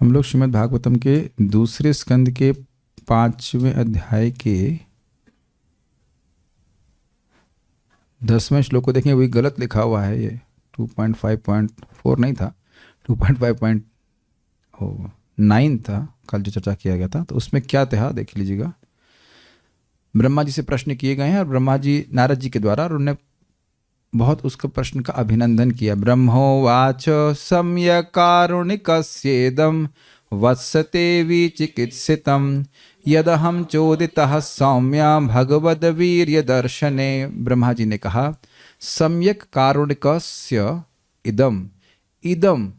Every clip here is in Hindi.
हम लोग श्रीमद् भागवतम के दूसरे स्कंद के 5वें अध्याय के 10वें श्लोक को देखें। वही गलत लिखा हुआ है, ये 2.5.4 नहीं था, 2.5.9 था कल जो चर्चा किया गया था। तो उसमें क्या था देख लीजिएगा। ब्रह्मा जी से प्रश्न किए गए हैं और ब्रह्मा जी नारद जी के द्वारा, और उन्होंने बहुत उसका प्रश्न का अभिनंदन किया। ब्रह्मोवाच सम्यक् कारुणिकस्येदं वत्सते विचिकित्सितं यदहं चोदितः सौम्य भगवद्वीर्य दर्शने। ब्रह्मा जी ने कहा, सम्यक् कारुणिकस्य इदम, इदम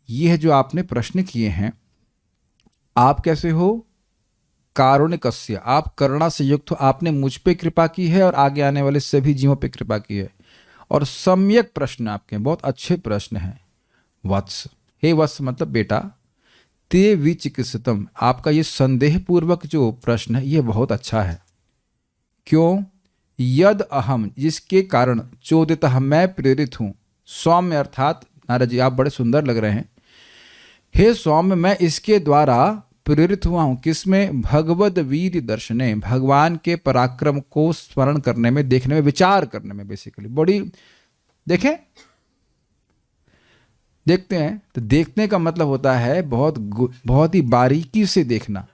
यह जो आपने प्रश्न किए हैं, आप कैसे हो? कारुणिकस्य, आप करुणा से युक्त हो, आपने मुझ पे कृपा की है और आगे आने वाले सभी जीवों पे कृपा की है। और सम्यक प्रश्न आपके बहुत अच्छे प्रश्न हैं। वत्स, हे वत्स मतलब बेटा। ते विचिकित्सितम, आपका ये संदेह पूर्वक जो प्रश्न है ये बहुत अच्छा है। क्यों? यद अहम, जिसके कारण, चोदितः मैं प्रेरित हूं। सौम्य अर्थात नारद जी आप बड़े सुंदर लग रहे हैं। हे सौम्य, मैं इसके द्वारा प्रेरित हुआ हूं। किसमें? भगवद वीर दर्शने, भगवान के पराक्रम को स्मरण करने में, देखने में, विचार करने में। बेसिकली बड़ी देखें, देखते हैं तो देखने का मतलब होता है बहुत ही बारीकी से देखना।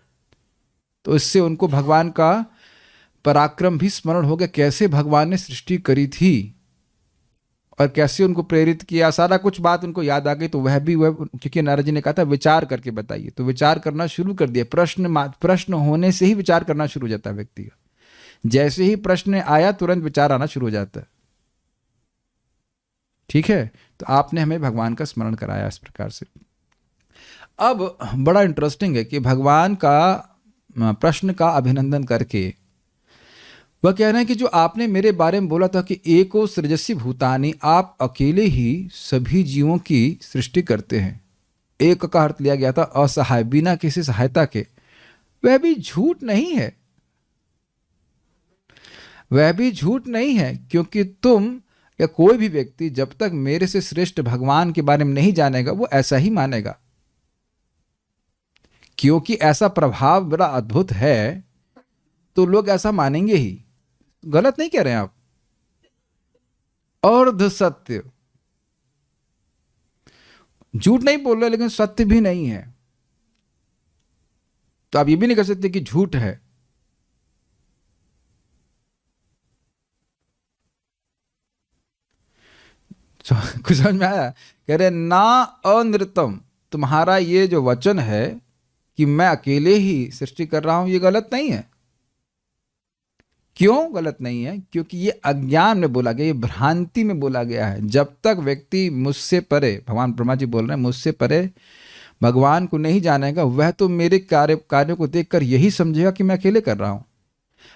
तो इससे उनको भगवान का पराक्रम भी स्मरण हो गया, कैसे भगवान ने सृष्टि करी थी और कैसे उनको प्रेरित किया, सारा कुछ बात उनको याद आ गई। तो वह क्योंकि नारद जी ने कहा था विचार करके बताइए, तो विचार करना शुरू कर दिया। प्रश्न होने से ही विचार करना शुरू हो जाता है व्यक्ति का। जैसे ही प्रश्न आया तुरंत विचार आना शुरू हो जाता है। ठीक है, तो आपने हमें भगवान का स्मरण कराया इस प्रकार से। अब बड़ा इंटरेस्टिंग है कि भगवान का प्रश्न का अभिनंदन करके वह कह रहे हैं कि जो आपने मेरे बारे में बोला था कि एको सृजसी भूतानि, आप अकेले ही सभी जीवों की सृष्टि करते हैं। एक का अर्थ लिया गया था असहाय, बिना किसी सहायता के। वह भी झूठ नहीं है, वह भी झूठ नहीं है, क्योंकि तुम या कोई भी व्यक्ति जब तक मेरे से श्रेष्ठ भगवान के बारे में नहीं जानेगा वो ऐसा ही मानेगा, क्योंकि ऐसा प्रभाव बड़ा अद्भुत है तो लोग ऐसा मानेंगे ही। गलत नहीं कह रहे हैं आप। अर्ध सत्य, झूठ नहीं बोल रहे लेकिन सत्य भी नहीं है। तो आप ये भी नहीं कह सकते कि झूठ है। कुछ समझ में आया? कह रहे ना अनृतम, तुम्हारा ये जो वचन है कि मैं अकेले ही सृष्टि कर रहा हूं, ये गलत नहीं है। क्यों गलत नहीं है? क्योंकि ये अज्ञान में बोला गया, ये भ्रांति में बोला गया है। जब तक व्यक्ति मुझसे परे, भगवान ब्रह्मा जी बोल रहे हैं, मुझसे परे भगवान को नहीं जानेगा, वह तो मेरे कार्यों को देखकर यही समझेगा कि मैं अकेले कर रहा हूं।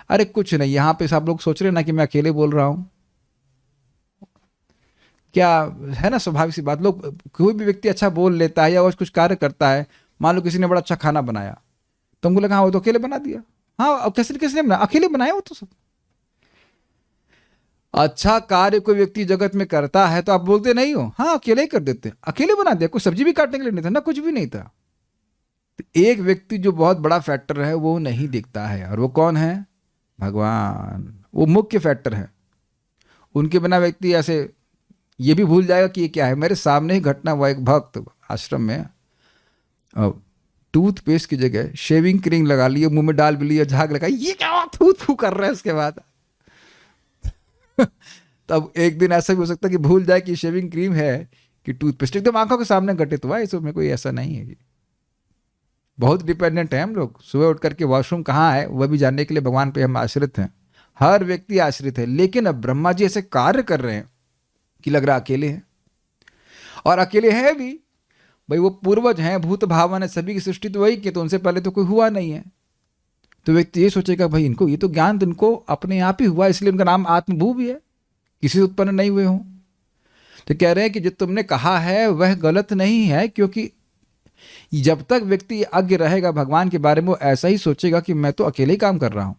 अरे कुछ नहीं, यहां पे सब लोग सोच रहे ना कि मैं अकेले बोल रहा हूं। क्या है ना, स्वाभाविक सी बात। लोग, कोई भी व्यक्ति अच्छा बोल लेता है या वो कुछ कार्य करता है, मान लो किसी ने बड़ा अच्छा खाना बनाया, तो हमको लगा हाँ वो तो अकेले बना दिया। हाँ, किसने किसने बनाया? अकेले बनाया वो तो सब। अच्छा कार्य कोई व्यक्ति जगत में करता है तो आप बोलते नहीं हो? हाँ, अकेले ही कर देते। अकेले बना दिया, कोई सब्जी भी काटने के लिए नहीं था ना, कुछ भी नहीं था। तो एक व्यक्ति जो बहुत बड़ा फैक्टर है वो नहीं दिखता है, और वो कौन है? भगवान। वो मुख्य फैक्टर है। उनके बिना व्यक्ति ऐसे ये भी भूल जाएगा कि ये क्या है। मेरे सामने ही घटना हुआ, एक भक्त आश्रम में टूथपेस्ट की जगह शेविंग क्रीम लगा लिए, मुंह में डाल भी लिया, झाग लगा, ये क्या हुआ, थू थू कर रहा है। उसके बाद तब एक दिन ऐसा भी हो सकता है कि भूल जाए कि शेविंग क्रीम है कि टूथपेस्ट, एकदम आंखों के सामने घटित हुआ है। इसमें कोई ऐसा नहीं है। बहुत डिपेंडेंट है हम लोग। सुबह उठ करके वॉशरूम कहाँ है वह भी जानने के लिए भगवान पे हम आश्रित हैं। हर व्यक्ति आश्रित है। लेकिन अब ब्रह्मा जी ऐसे कार्य कर रहे हैं कि लग रहा अकेले हैं, और अकेले हैं भी। भाई वो पूर्वज हैं, भूत भावन है, सभी की सृष्टि तो वही की, तो उनसे पहले तो कोई हुआ नहीं है। तो व्यक्ति ये सोचेगा भाई इनको ये तो ज्ञान तो इनको अपने आप ही हुआ, इसलिए उनका नाम आत्मभू भी है, किसी से उत्पन्न नहीं हुए हों। तो कह रहे हैं कि जो तुमने कहा है वह गलत नहीं है, क्योंकि जब तक व्यक्ति अज्ञ रहेगा भगवान के बारे में, वो ऐसा ही सोचेगा कि मैं तो अकेले ही काम कर रहा हूं।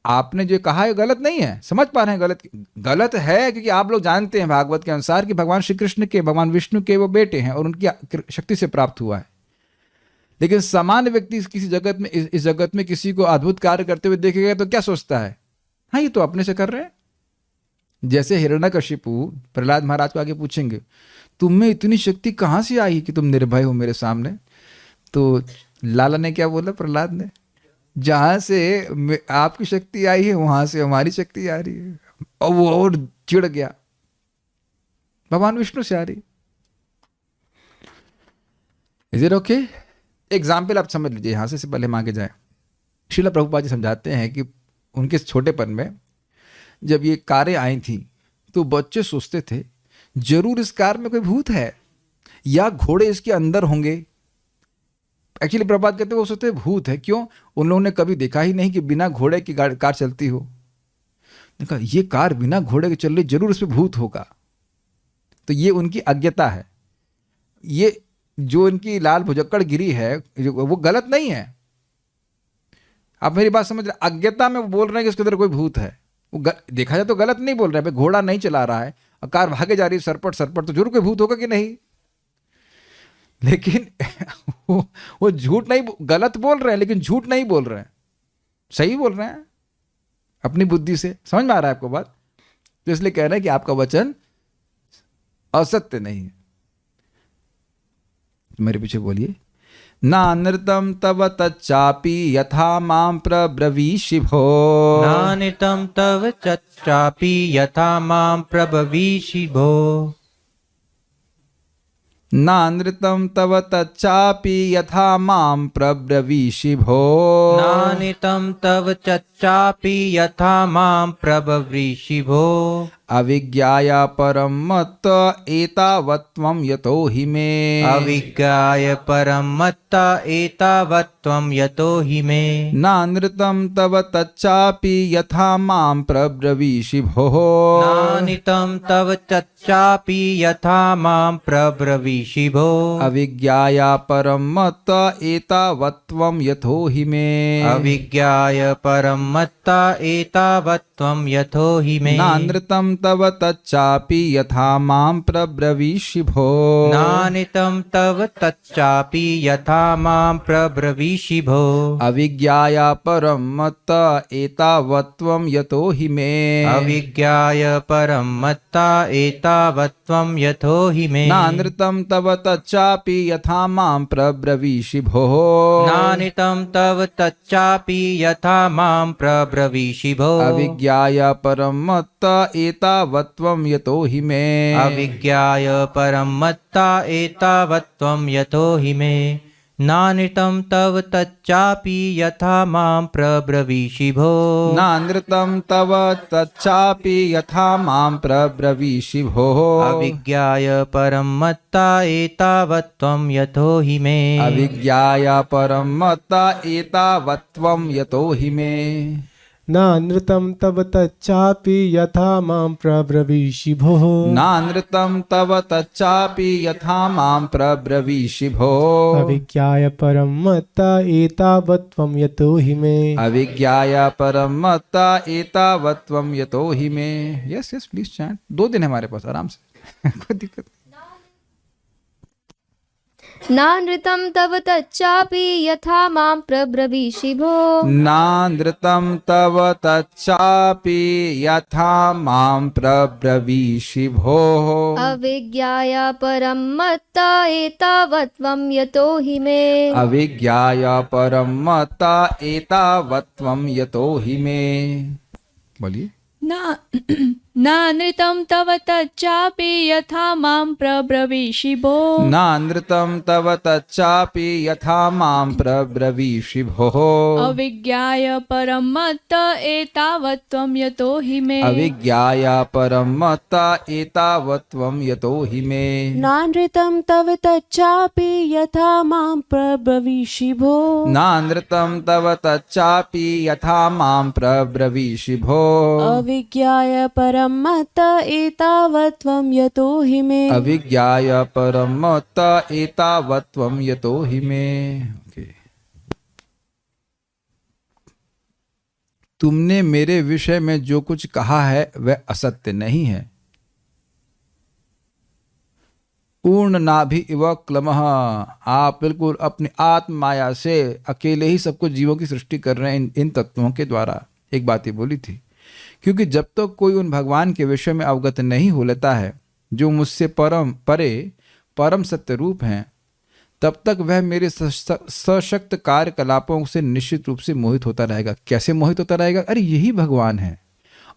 आपने जो कहा है गलत नहीं है, समझ पा रहे हैं गलत गलत है, क्योंकि आप लोग जानते हैं भागवत के अनुसार कि भगवान श्री कृष्ण के, भगवान विष्णु के वो बेटे हैं और उनकी शक्ति से प्राप्त हुआ है। लेकिन सामान्य व्यक्ति किसी जगत में, इस जगत में किसी को अद्भुत कार्य करते हुए देखेगा तो क्या सोचता है, हाँ ये तो अपने से कर रहे हैं। जैसे हिरण्यकशिपु प्रहलाद महाराज को आगे पूछेंगे, तुम में इतनी शक्ति कहाँ से आई कि तुम निर्भय हो मेरे सामने? तो लाला ने क्या बोला, प्रहलाद ने, जहां से आपकी शक्ति आई है वहां से हमारी शक्ति आ रही है। और वो और चिढ़ गया, भगवान विष्णु से आ रही। Is it okay? एग्जाम्पल आप समझ लीजिए यहां से पहले हम आगे जाए। श्रीला प्रभुपाद जी समझाते हैं कि उनके छोटेपन में जब ये कारें आई थी तो बच्चे सोचते थे जरूर इस कार में कोई भूत है या घोड़े इसके अंदर होंगे। एक्चुअली प्रभुपाद कहते हैं वो सोचते भूत है, क्यों? उन लोगों ने कभी देखा ही नहीं कि बिना घोड़े की कार चलती हो। देखा ये कार बिना घोड़े के चल रही, जरूर इसमें भूत होगा। तो ये उनकी अज्ञता है। ये जो इनकी लाल भुजक्कड़ गिरी है वो गलत नहीं है, आप मेरी बात समझ रहे? अज्ञता में वो बोल रहे हैं कि इसके अंदर कोई भूत है। वो देखा जाए तो गलत नहीं बोल रहे हैं, घोड़ा नहीं चला रहा है और कार भागे जा रही है सरपट सरपट, तो जरूर कोई भूत होगा कि नहीं। लेकिन वो झूठ नहीं, गलत बोल रहे हैं लेकिन झूठ नहीं बोल रहे हैं, सही बोल रहे हैं अपनी बुद्धि से। समझ में आ रहा है आपको बात? तो इसलिए कह रहे हैं कि आपका वचन असत्य नहीं है। मेरे पीछे बोलिए, नानृतं तव तच्चापि यथा मां प्रब्रवीषि भो। नानृतं तव तच्चापि यथा मां प्रब्रवीषि भो। नानृतं तव तच्चापि यथा मां प्रब्रवीषि भो। नानृतं तव तच्चापि यथा मां प्रब्रवीषि भो। अविज्ञाया परं मत्त एतावत्त्वं यतो हि मे। अविज्ञाय परं मत्ता एतावत्त्वं यतो हि मे। नानृतं तव तच्चापि यथा मां प्रब्रवीषि भोः। नानृतं तव तच्चापि यथा मां प्रब्रवीषि भो। अविज्ञाया परं मत्त एतावत्त्वं यतो हि मे। अविज्ञाय परं मत्ता एतावत्त्वं यतो हि मे। नानृतं तव तच्चापि यथा मां प्रब्रवीषि भोः। नानृतं तव तच्चापि यथा मां प्रब्रवीषि भो। अविज्ञाया परं मत्त एतावत्त्वं यतो हि मे। अविज्ञाय परं मत्ता एतावत्त्वं यतो हि मे। नानृतं तव तच्चापि यथा मां प्रब्रवीषि भोः। नानृतं तव तच्चापि यथा मां प्रब्रवीषि भो। अविज्ञाया परं मत्त एतावत्त्वं यतो हि मे। अविज्ञाय परं मत्ता एतावत्त्वं यतो हि मे। नानृतं तव तच्चापि यथा मां प्रब्रवीषि भो। नानृतं तव तच्चापि यथा मां प्रब्रवीषि भोः। अविज्ञाय परं मत्ता एतावत्त्वं यतो हि मे। अविज्ञाया परं मत्त एतावत्त्वं यतो हि मे। नानृतं तव तच्चापि यथा मां प्रब्रवीषि भोः। नानृतं तव तच्चापि यथा मां प्रब्रवीषि भोः। अविज्ञाय परं मत्ता एतावत्त्वं यतो हि मे। अविज्ञाया परं मत्त एतावत्त्वं यतो हि मे। Yes yes please chant. 2 दिन है हमारे पास, आराम से कोई दिक्कत नहीं। नानृतं तव तच्चापि यथा मां प्रब्रवीषि भो। नानृतं तव तच्चापि यथा मां प्रब्रवीषि भोः। अविज्ञाय परं मत्ता एतावत्त्वं यतो हि मे। अविज्ञाया परं मत्त एतावत्त्वं यतो हि मे। बोलिए। नानृतं तव तच्चापि यथा मां प्रब्रवीषि भो। नानृतं तव तच्चापि यथा मां प्रब्रवीषि भोः। अविज्ञाय परं मत्त एतावत्त्वं यतो हि मे। अविज्ञाया परं मत्त एतावत्त्वं यतो हि मे। नानृतं तव तच्चापि यथा मां प्रब्रवीषि भो। नानृतं तव तच्चापि यथा मां प्रब्रवीषि भोः। अविज्ञाय परं मत्त एतावत्त्वं यतो हि मे। अविज्ञाय परं मत्त एतावत्त्वं यतो हि मे। तुमने मेरे विषय में जो कुछ कहा है वह असत्य नहीं है। पूर्ण नाभि इव क्लमः, आप बिल्कुल अपनी आत्म माया से अकेले ही सबको जीवों की सृष्टि कर रहे हैं इन तत्वों के द्वारा। एक बात ये बोली थी, क्योंकि जब तक कोई उन भगवान के विषय में अवगत नहीं हो लेता है जो मुझसे परम सत्य रूप हैं, तब तक वह मेरे सशक्त कार्यकलापों से निश्चित रूप से मोहित होता रहेगा। कैसे मोहित होता रहेगा? अरे यही भगवान है।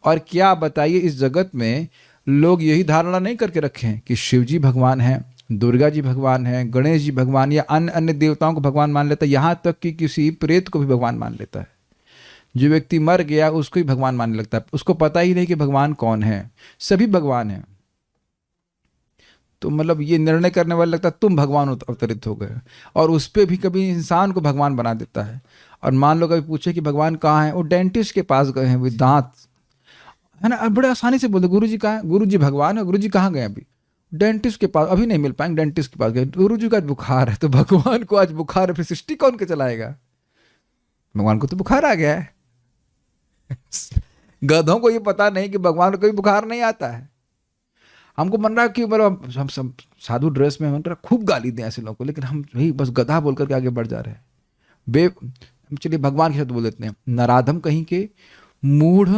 और क्या बताइए, इस जगत में लोग यही धारणा नहीं करके रखे हैं कि शिव जी भगवान हैं, दुर्गा जी भगवान हैं, गणेश जी भगवान, या अन्य अन्य देवताओं को भगवान मान लेता है। यहाँ तक कि किसी प्रेत को भी भगवान मान लेता है। जो व्यक्ति मर गया उसको ही भगवान मानने लगता है, उसको पता ही नहीं कि भगवान कौन है। सभी भगवान हैं। तो मतलब ये निर्णय करने वाला लगता है तुम भगवान अवतरित हो गए, और उस पर भी कभी इंसान को भगवान बना देता है। और मान लो कभी पूछे कि भगवान कहाँ है, वो डेंटिस्ट के पास गए हैं, वो दांत है ना, बड़े आसानी से बोलते गुरु जी कहाँ है, गुरु जी भगवान है, गुरु जी कहाँ गए अभी, डेंटिस्ट के पास, अभी नहीं मिल पाएंगे, डेंटिस्ट के पास गए, गुरु जी का आज बुखार है। तो भगवान को आज बुखार है, फिर सृष्टि कौन के चलाएगा? भगवान को तो बुखार आ गया है। गधों को ये पता नहीं कि भगवान को कभी बुखार नहीं आता है। हमको मन रहा है कि मतलब हम सब साधु ड्रेस में मन रहा खूब गाली दें ऐसे लोगों को, लेकिन हम वही बस गधा बोल करके आगे बढ़ जा रहे हैं। चलिए भगवान के शब्द बोल देते हैं, नराधम कहीं के, मूढ़,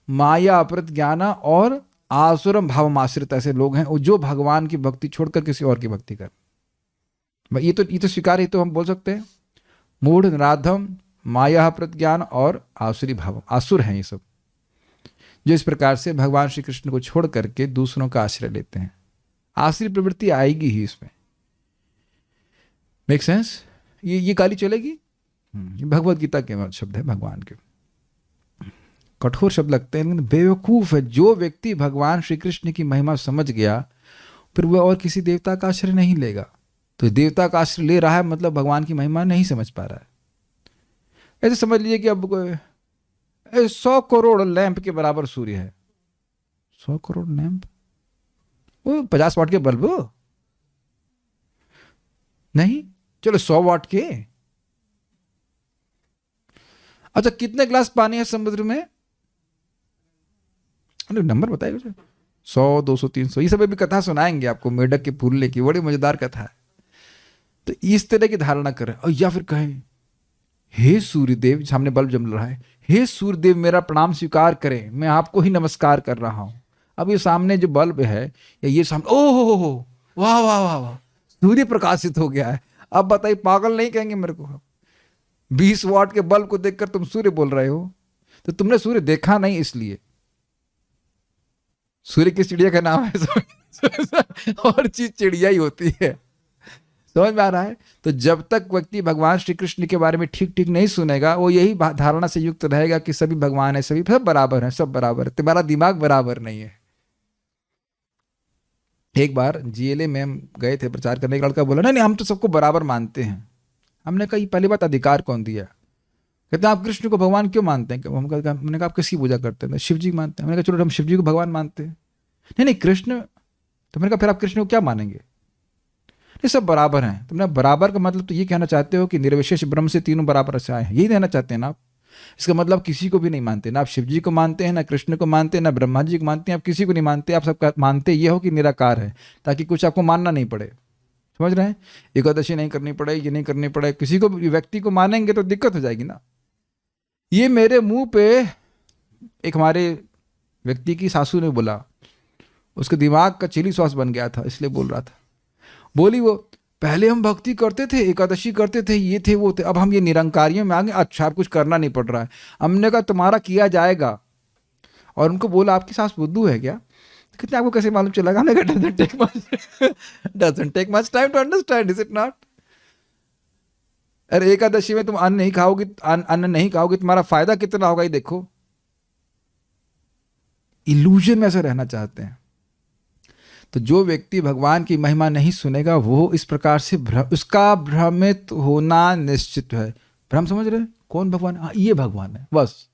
माया अपरत ज्ञाना और आसुरम भावमाश्रित ऐसे लोग हैं जो भगवान की भक्ति छोड़कर किसी और की भक्ति कर। ये तो स्वीकार, ये तो हम बोल सकते हैं। मूढ़, नराधम, माया अपरत ज्ञान और आसुरी भाव, आसुर हैं ये सब, जो इस प्रकार से भगवान श्री कृष्ण को छोड़ करके दूसरों का आश्रय लेते हैं। आसुरी प्रवृत्ति आएगी ही इसमें। Make sense? ये गाली चलेगी? भगवत गीता के शब्द है भगवान के। कठोर शब्द लगते हैं, लेकिन बेवकूफ है जो व्यक्ति भगवान श्री कृष्ण की महिमा समझ गया, फिर वह और किसी देवता का आश्रय नहीं लेगा। तो देवता का आश्रय ले रहा है मतलब भगवान की महिमा नहीं समझ पा रहा है। ऐसे समझ लीजिए कि अब 100 करोड़ लैंप के बराबर सूर्य है। 100 करोड़ लैंप, वो 50 वाट के बल्ब नहीं, चलो 100 वाट के। अच्छा, कितने ग्लास पानी है समुद्र में? अरे नंबर बताइए। 100, 200, 300, ये सब भी कथा सुनाएंगे आपको, मेढक के फूलने की, बड़ी मजेदार कथा है। तो इस तरह की धारणा करें, और या फिर कहें हे सूर्यदेव, सामने बल्ब जल रहा है, हे सूर्यदेव मेरा प्रणाम स्वीकार करें, मैं आपको ही नमस्कार कर रहा हूं। अब ये सामने जो बल्ब है, या ये सामने, ओह हो, वाह वाह वाह वाह, सूर्य प्रकाशित हो गया है। अब बताइए, पागल नहीं कहेंगे मेरे को? 20 वाट के बल्ब को देखकर तुम सूर्य बोल रहे हो, तो तुमने सूर्य देखा नहीं इसलिए। सूर्य किस चिड़िया का नाम है? और चीज चिड़िया ही होती है। समझ में आ रहा है? तो जब तक व्यक्ति भगवान श्री कृष्ण के बारे में ठीक ठीक नहीं सुनेगा, वो यही धारणा से युक्त रहेगा कि सभी भगवान है, सभी सब बराबर है, सब बराबर है। तुम्हारा दिमाग बराबर नहीं है। एक बार GLA में हम गए थे प्रचार करने, का लड़का बोला नहीं हम तो सबको बराबर मानते हैं। हमने कहा पहली बात, अधिकार कौन दिया? कहते आप कृष्ण को भगवान क्यों मानते हैं? हमने कहा आप किसकी पूजा करते हैं? शिव जी मानते हैं। हमने कहा चलो हम शिव जी को भगवान मानते हैं। नहीं कृष्ण। तो मैंने कहा फिर आप कृष्ण को क्या मानेंगे? नहीं सब बराबर हैं। तुमने बराबर का मतलब तो ये कहना चाहते हो कि निर्विशेष ब्रह्म से तीनों बराबर से आए हैं, यही कहना चाहते हैं ना आप? इसका मतलब किसी को भी नहीं मानते, ना आप शिव जी को मानते हैं, ना कृष्ण को मानते हैं, ना ब्रह्मा जी को मानते हैं, आप किसी को नहीं मानते। आप सब मानते ये हो कि निराकार है, ताकि कुछ आपको मानना नहीं पड़े। समझ रहे हैं? एकादशी नहीं करनी पड़े, ये नहीं करनी पड़े। किसी को व्यक्ति को मानेंगे तो दिक्कत हो जाएगी ना। ये मेरे मुंह पे एक हमारे व्यक्ति की सासू ने बोला, उसके दिमाग का चिली सॉस बन गया था, इसलिए बोल रहा था। बोली वो पहले हम भक्ति करते थे, एकादशी करते थे, ये थे वो थे, अब हम ये निरंकारियों में आ गए, अच्छा कुछ करना नहीं पड़ रहा है। हमने कहा तुम्हारा किया जाएगा। और उनको बोला आपकी सास बुद्धू है क्या? कितने आपको कैसे मालूम चलेगा? हमने कहा doesn't take much time to understand, is it not? अरे एकादशी में तुम अन्न नहीं खाओगे, अन्न नहीं खाओगे, तुम्हारा फायदा कितना होगा ये देखो। इल्यूजन में ऐसे रहना चाहते हैं। तो जो व्यक्ति भगवान की महिमा नहीं सुनेगा, वो इस प्रकार से उसका भ्रमित होना निश्चित है। भ्रम समझ रहे हैं? कौन भगवान? हाँ ये भगवान है बस।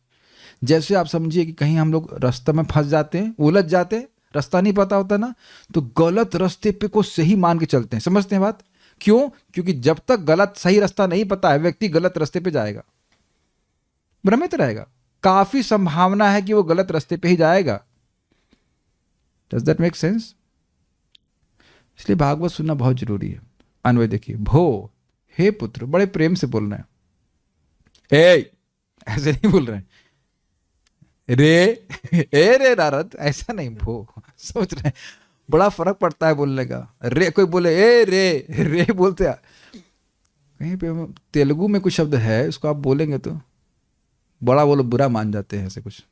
जैसे आप समझिए कि कहीं हम लोग रास्ते में फंस जाते हैं, उलझ जाते हैं, रास्ता नहीं पता होता ना, तो गलत रास्ते पे को सही मान के चलते हैं। समझते हैं बात? क्यों? क्योंकि जब तक गलत सही रास्ता नहीं पता है, व्यक्ति गलत रास्ते पे जाएगा, भ्रमित रहेगा। काफी संभावना है कि वो गलत रास्ते पे ही जाएगा। Does that make sense? इसलिए भागवत सुनना बहुत जरूरी है। अन्वय देखिए, भो, हे पुत्र, बड़े प्रेम से बोल रहे हैं, ए ऐसे नहीं बोल रहे हैं, रे ए रे नारद, ऐसा नहीं, भो। सोच रहे हैं बड़ा फर्क पड़ता है बोलने का। रे कोई बोले ए रे बोलते हैं। कहीं पे तेलुगु में कुछ शब्द है, उसको आप बोलेंगे तो बड़ा बोलो बुरा मान जाते हैं। ऐसे कुछ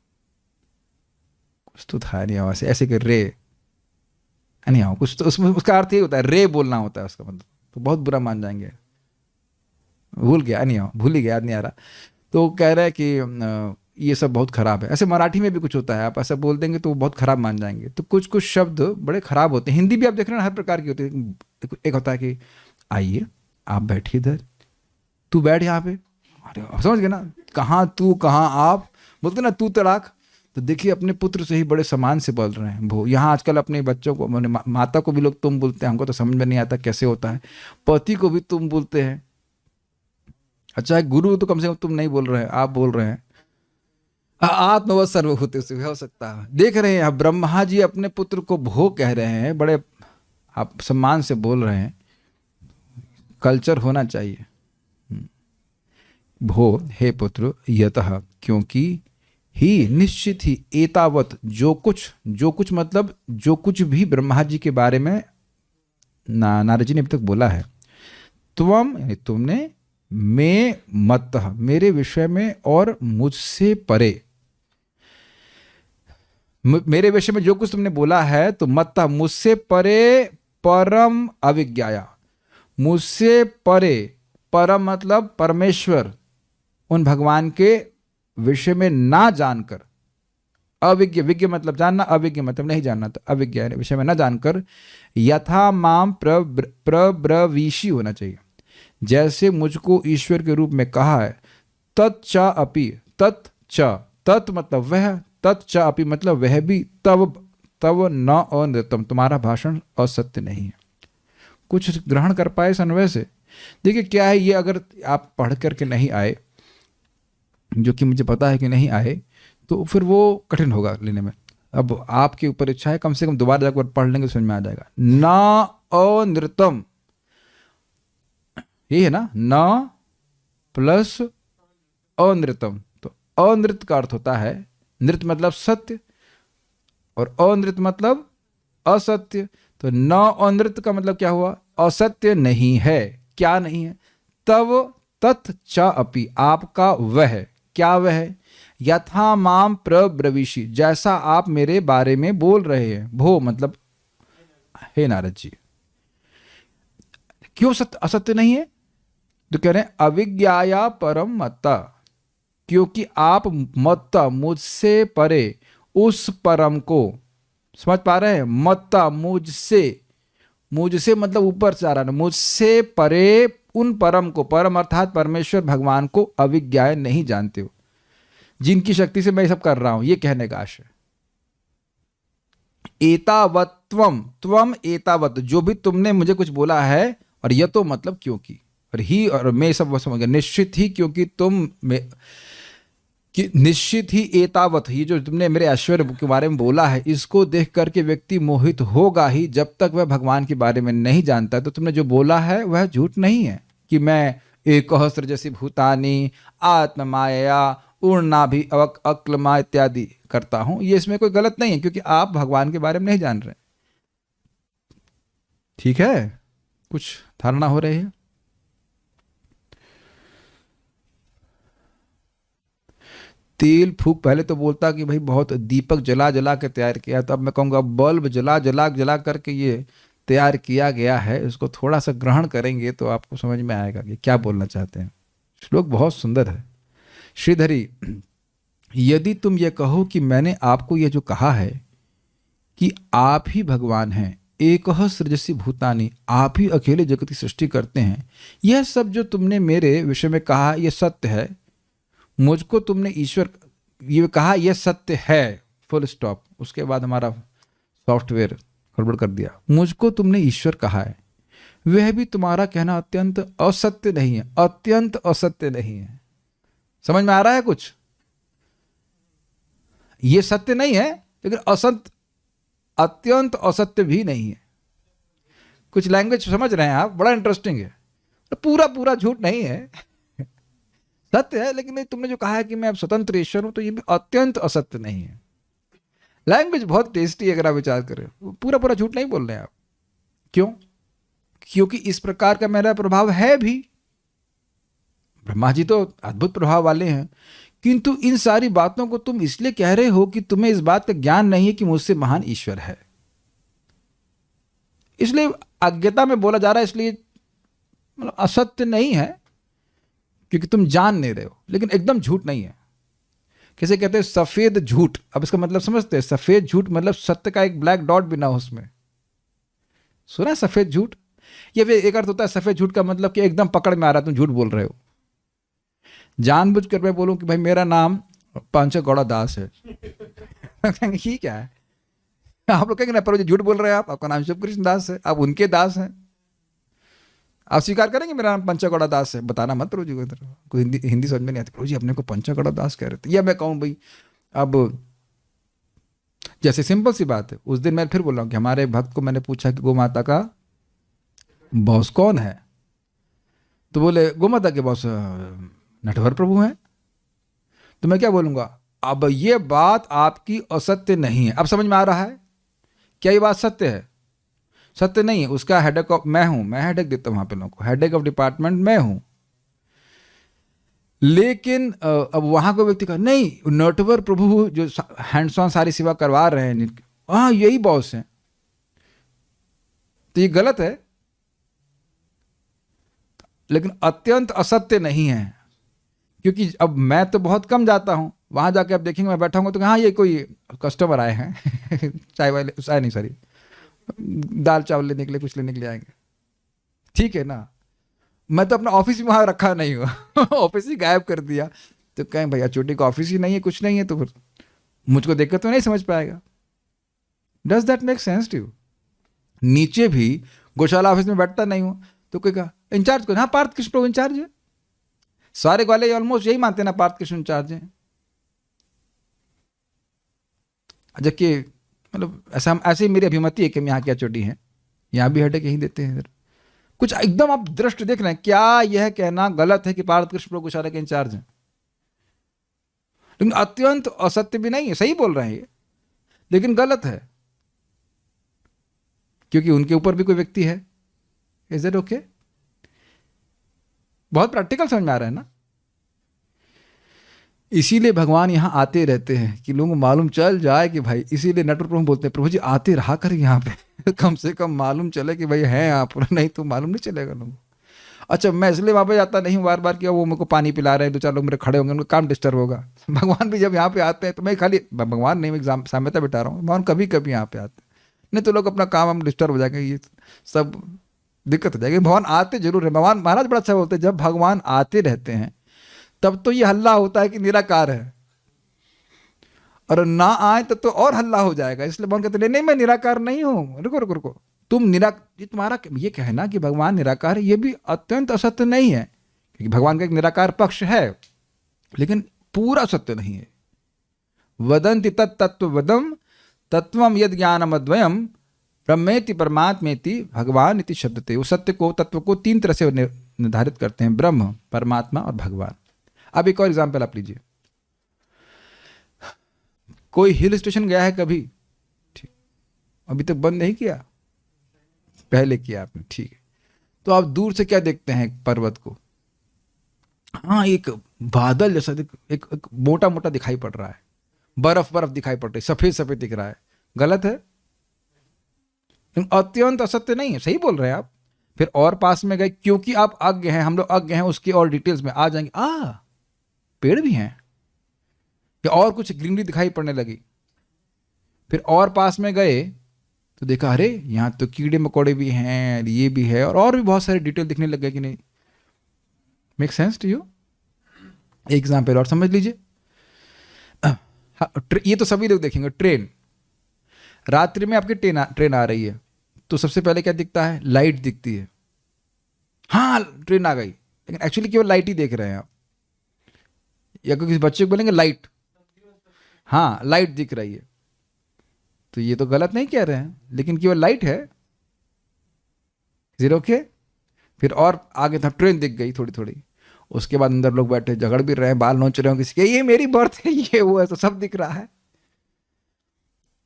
तो था नहीं वैसे, ऐसे कि रे नहीं आओ, कुछ तो उसमें उसका अर्थ ही होता है, रे बोलना होता है उसका मतलब, तो बहुत बुरा मान जाएंगे। भूल गया, नहीं आओ, भूल ही गया, याद नहीं आ रहा। तो कह रहा है कि ये सब बहुत खराब है। ऐसे मराठी में भी कुछ होता है, आप ऐसा बोल देंगे तो वो बहुत खराब मान जाएंगे। तो कुछ कुछ शब्द बड़े खराब होते हैं। हिंदी भी आप देख रहे हैं हर प्रकार की होती है। एक होता है कि आइए आप बैठिए इधर, तू बैठ यहाँ पे, अरे समझ गए ना, कहाँ तू कहाँ आप, बोलते ना तू तड़ाक। तो देखिए अपने पुत्र से ही बड़े सम्मान से बोल रहे हैं भो। यहाँ आजकल अपने बच्चों को, माता को भी लोग तुम बोलते हैं, हमको तो समझ में नहीं आता कैसे होता है। पति को भी तुम बोलते हैं। अच्छा, गुरु तो कम से कम तुम नहीं बोल रहे हैं, आप बोल रहे हैं। आत्मवत सर्वभूत से हो सकता है। देख रहे हैं ब्रह्मा जी अपने पुत्र को भो कह रहे हैं, बड़े आप सम्मान से बोल रहे हैं। कल्चर होना चाहिए। भो, हे पुत्र, यतः, क्योंकि, ही, निश्चित ही, एतावत, जो कुछ मतलब जो कुछ भी ब्रह्मा जी के बारे में नारद जी ने अभी तक बोला है, त्वम यानी तुमने, मैं मत्तः मेरे विषय में, और मुझसे परे, मेरे विषय में जो कुछ तुमने बोला है, तो मत्तः मुझसे परे, परम अविज्ञाया, मुझसे परे, परम मतलब परमेश्वर, उन भगवान के विषय में ना जानकर, अविज्ञ, विज्ञ मतलब जानना, अविज्ञ मतलब नहीं जानना, तो अविज्ञ विषय में ना जानकर, यथा माम प्रब्रवीषि होना चाहिए, जैसे मुझको ईश्वर के रूप में कहा है। तच्च अपि, तत् मतलब वह, तच्च अपि मतलब वह भी, तव न अनृतम, तुम्हारा भाषण असत्य नहीं है। कुछ ग्रहण कर पाए सन्वय से? देखिए क्या है ये, अगर आप पढ़ करके नहीं आए, जो कि मुझे पता है कि नहीं आए, तो फिर वो कठिन होगा लेने में। अब आपके ऊपर इच्छा है, कम से कम दोबारा जाकर पढ़ लेंगे तो समझ में आ जाएगा। न अनृतम, ये है ना, न प्लस अनृतम, तो अनृत का अर्थ होता है, नृत मतलब सत्य और अनृत मतलब असत्य। तो न अनृत का मतलब क्या हुआ? असत्य नहीं है। क्या नहीं है? तव तत् च अपि, आपका वह, क्या वह है? यथा माम प्रब्रवीषि, जैसा आप मेरे बारे में बोल रहे हैं। भो मतलब हे नारद जी, क्यों असत्य नहीं है? तो कह रहे हैं अविज्ञाया परम मत्ता, क्योंकि आप मत्ता मुझसे परे उस परम को, समझ पा रहे हैं? मत्ता मुझसे, मुझसे मतलब ऊपर से आ रहा है, मुझसे परे उन परम को, परम अर्थात परमेश्वर भगवान को अविज्ञाय नहीं जानते हो, जिनकी शक्ति से मैं ये सब कर रहा हूं, ये कहने का आशय। एतावत्वम, त्वम एतावत, जो भी तुमने मुझे कुछ बोला है, और यह तो मतलब क्योंकि, और ही और मैं सब समझ गया, निश्चित ही, क्योंकि तुम में कि निश्चित ही एतावत, ये जो तुमने मेरे ऐश्वर्य के बारे में बोला है, इसको देख करके व्यक्ति मोहित होगा ही, जब तक वह भगवान के बारे में नहीं जानता। तो तुमने जो बोला है वह झूठ नहीं है कि मैं एक सृजसि भूतानि आत्ममाया उर्नाभि अक्लमा इत्यादि करता हूं, ये इसमें कोई गलत नहीं है, क्योंकि आप भगवान के बारे में नहीं जान रहे। ठीक है, कुछ धारणा हो रही है? तेल फूक, पहले तो बोलता कि भाई बहुत दीपक जला जला के तैयार किया, तो अब मैं कहूँगा बल्ब जला जला करके ये तैयार किया गया है। इसको थोड़ा सा ग्रहण करेंगे तो आपको समझ में आएगा कि क्या बोलना चाहते हैं। श्लोक बहुत सुंदर है। श्रीधरी, यदि तुम ये कहो कि मैंने आपको ये जो कहा है कि आप ही भगवान हैं, एक सृजसि भूतानि, आप ही अकेले जगत की सृष्टि करते हैं, यह सब जो तुमने मेरे विषय में कहा यह सत्य है, मुझको तुमने ईश्वर ये कहा यह सत्य है, फुल स्टॉप, उसके बाद हमारा सॉफ्टवेयर गड़बड़ कर दिया। मुझको तुमने ईश्वर कहा है, वह भी तुम्हारा कहना अत्यंत असत्य नहीं है, अत्यंत असत्य नहीं है। समझ में आ रहा है कुछ? ये सत्य नहीं है, लेकिन असत्य, अत्यंत असत्य भी नहीं है। कुछ लैंग्वेज समझ रहे हैं आप, बड़ा इंटरेस्टिंग है। पूरा पूरा झूठ नहीं है, सत्य है, लेकिन तुमने जो कहा है कि मैं अब स्वतंत्र ईश्वर हूं, तो ये भी अत्यंत असत्य नहीं है। लैंग्वेज बहुत टेस्टी है अगर आप विचार करें, पूरा पूरा झूठ नहीं बोल रहे हैं आप। क्यों? क्योंकि इस प्रकार का मेरा प्रभाव है भी। ब्रह्मा जी तो अद्भुत प्रभाव वाले हैं, किंतु इन सारी बातों को तुम इसलिए कह रहे हो कि तुम्हें इस बात का ज्ञान नहीं है कि मुझसे महान ईश्वर है। इसलिए अज्ञता में बोला जा रहा है, इसलिए मतलब असत्य नहीं है, क्योंकि तुम जान नहीं रहे हो, लेकिन एकदम झूठ नहीं है। किसे कहते हैं सफेद झूठ। अब इसका मतलब समझते हैं, सफेद झूठ मतलब सत्य का एक ब्लैक डॉट भी ना हो उसमें। सुना सफेद झूठ? या फिर एक अर्थ होता है सफेद झूठ का मतलब कि एकदम पकड़ में आ रहा है, तुम झूठ बोल रहे हो। जानबूझकर मैं बोलूं कि भाई मेरा नाम पांचगौड़ा दास है, ये क्या है? आप लोग कहेंगे ना पर झूठ बोल रहे हैं आप, आपका नाम शिव कृष्ण दास है, आप उनके दास हैं। आप स्वीकार करेंगे मेरा नाम पंचगौड़ा दास है? बताना मत प्रभु जी को, कोई हिंदी समझ में नहीं आती। प्रभु जी अपने को पंचगौड़ा दास कह रहे थे, या मैं कहूँ भाई अब जैसे सिंपल सी बात है, उस दिन मैं फिर बोल रहा हूँ कि हमारे भक्त को मैंने पूछा कि गौ माता का बॉस कौन है, तो बोले गौ माता के बॉस नटवर प्रभु हैं। तो मैं क्या बोलूँगा? अब ये बात आपकी असत्य नहीं है। अब समझ में आ रहा है क्या ये बात सत्य है? सत्य नहीं है। उसका हेडेक ऑफ मैं हूं, मैं हेडेक देता हूं वहां पे लोगों को, हेडेक ऑफ डिपार्टमेंट मैं हूं। लेकिन अब वहां को व्यक्ति का नहीं, नटवर प्रभु जो हैंड्स ऑन सारी सेवा करवा रहे हैं, हाँ यही बॉस है, तो ये गलत है, लेकिन अत्यंत असत्य नहीं है। क्योंकि अब मैं तो बहुत कम जाता हूं, वहां जाके आप देखेंगे मैं बैठा हूँ तो हाँ ये कोई कस्टमर आए हैं चाय वाले, चाय नहीं सॉरी दाल चावल लेने के लिए, कुछ लेने के लिए आएंगे, ठीक है ना। मैं तो अपना ऑफिस भी वहां रखा नहीं हुआ ऑफिस ही गायब कर दिया, तो कहें भैया चोटी का ऑफिस ही नहीं है, कुछ नहीं है, तो फिर मुझको देखकर तो नहीं समझ पाएगा। Does that make sense to you? नीचे भी गौशाला ऑफिस में बैठता नहीं हूँ, तो कोई कहा इंचार्ज को, हाँ पार्थ कृष्ण प्रभु इंचार्ज है। सारे वाले ऑलमोस्ट यही मानते हैं ना, पार्थ कृष्ण इंचार्ज है। जबकि मतलब ऐसे ही मेरी अभिमति है कि यहाँ क्या चोटी है, यहाँ भी हेडेक यही देते हैं। कुछ एकदम आप दृष्ट देख रहे हैं, क्या यह कहना गलत है कि पार्थ कृष्ण प्रभु गौशाला के इंचार्ज हैं? लेकिन अत्यंत असत्य भी नहीं है, सही बोल रहे हैं ये, लेकिन गलत है, क्योंकि उनके ऊपर भी कोई व्यक्ति है। Is that okay? बहुत प्रैक्टिकल समझ में आ रहा है ना। इसीलिए भगवान यहाँ आते रहते हैं कि लोगों को मालूम चल जाए कि भाई, इसीलिए नटवर प्रभु बोलते हैं प्रभु जी आते रहा कर यहाँ पे कम से कम मालूम चले कि भाई है आप, नहीं तो मालूम नहीं चलेगा लोगों को। अच्छा मैं इसलिए वापस जाता नहीं हूँ बार बार, कि वो मेरे को पानी पिला रहे हैं, 2-4 लोग मेरे खड़े होंगे, उनका काम डिस्टर्ब होगा। भगवान भी जब यहाँ पे आते हैं तो मैं खाली भगवान नहीं, एग्जाम साम्यता बिठा रहा हूँ, भगवान कभी कभी यहाँ पे आते हैं, नहीं तो लोग अपना काम हम डिस्टर्ब हो जाएंगे, ये सब दिक्कत हो जाएगी। भगवान आते जरूर है। भगवान महाराज बड़ा अच्छा बोलते हैं, जब भगवान आते रहते हैं तब तो ये हल्ला होता है कि निराकार है, और ना आए तब तो और हल्ला हो जाएगा। इसलिए भगवान कहते नहीं मैं निराकार नहीं हूं, रुको रुको रुको, तुम तुम्हारा ये कहना कि भगवान निराकार है, ये भी अत्यंत असत्य नहीं है, क्योंकि भगवान का एक निराकार पक्ष है, लेकिन पूरा सत्य नहीं है। वदंति तत्तत्ववदम तत्वम यद ज्ञानम अद्वयम ब्रह्मेति परमात्मेति भगवान इति शब्दते। वो सत्य को, तत्व को 3 तरह से निर्धारित करते हैं, ब्रह्म, परमात्मा और भगवान। अब एक और एग्जाम्पल आप लीजिए। कोई हिल स्टेशन गया है कभी? ठीक, अभी तक बंद नहीं किया, पहले किया आपने, ठीक है। तो आप दूर से क्या देखते हैं? पर्वत को, हाँ एक बादल जैसा एक मोटा मोटा दिखाई पड़ रहा है, बर्फ दिखाई पड़ रही, सफेद सफेद दिख रहा है। गलत है, अत्यंत असत्य नहीं है, सही बोल रहे हैं आप। फिर और पास में गए, क्योंकि आप अज्ञ हैं, हम लोग अज्ञ हैं, उसकी और डिटेल्स में आ जाएंगे। पेड़ भी हैं, या और कुछ ग्रीनरी दिखाई पड़ने लगी। फिर और पास में गए तो देखा अरे यहाँ तो कीड़े मकोड़े भी हैं, ये भी है, और भी बहुत सारे डिटेल दिखने लग गए कि नहीं। Make sense to you? Example और समझ लीजिए। ये तो सभी लोग देखेंगे, ट्रेन, रात्रि में आपकी ट्रेन आ रही है, तो सबसे पहले क्या दिखता है? लाइट दिखती है, हाँ ट्रेन आ गई, लेकिन एक्चुअली केवल लाइट ही देख रहे हैं आप। या किसी बच्चे को बोलेंगे लाइट, हाँ लाइट दिख रही है, तो ये तो गलत नहीं कह रहे हैं, लेकिन केवल लाइट है। जीरो के फिर और आगे था ट्रेन दिख गई थोड़ी थोड़ी, उसके बाद अंदर लोग बैठे झगड़ भी रहे हैं, बाल नोच रहे हो किसी के, ये मेरी बर्थ है, ये वो है, तो सब दिख रहा है।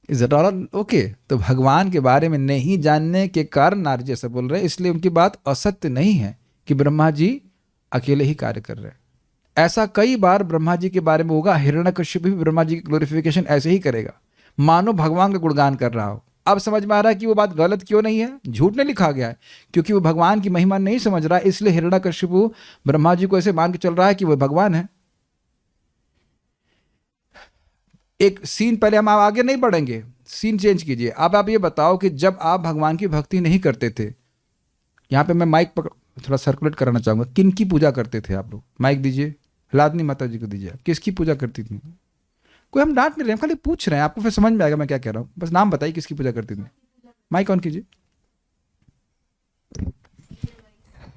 Is it all okay? तो भगवान के बारे में नहीं जानने के कारण नारद जी ऐसा बोल रहे हैं, इसलिए उनकी बात असत्य नहीं है कि ब्रह्मा जी अकेले ही कार्य कर रहे हैं। ऐसा कई बार ब्रह्मा जी के बारे में होगा, हिरण्यकश्यप भी ब्रह्मा जी की ग्लोरिफिकेशन ऐसे ही करेगा, मानो भगवान का गुणगान कर रहा हो। अब समझ में आ रहा है कि वो बात गलत क्यों नहीं है, झूठ नहीं लिखा गया है, क्योंकि वो भगवान की महिमा नहीं समझ रहा है, इसलिए हिरण्यकश्यप ब्रह्मा जी को ऐसे मान के चल रहा है कि वो भगवान है। एक सीन पहले, हम आगे नहीं बढ़ेंगे, सीन चेंज कीजिए। अब आप ये बताओ कि जब आप भगवान की भक्ति नहीं करते थे, यहाँ पे मैं माइक थोड़ा सर्कुलेट कराना चाहूंगा, किन की पूजा करते थे आप लोग? माइक दीजिए, लादनी माता जी को दीजिए। किसकी पूजा करती थी? कोई हम डांट नहीं रहे, हम खाली पूछ रहे हैं, आपको फिर समझ में आएगा मैं क्या कह रहा हूँ। बस नाम बताइए किसकी पूजा करती थी। माइक ऑन कीजिए।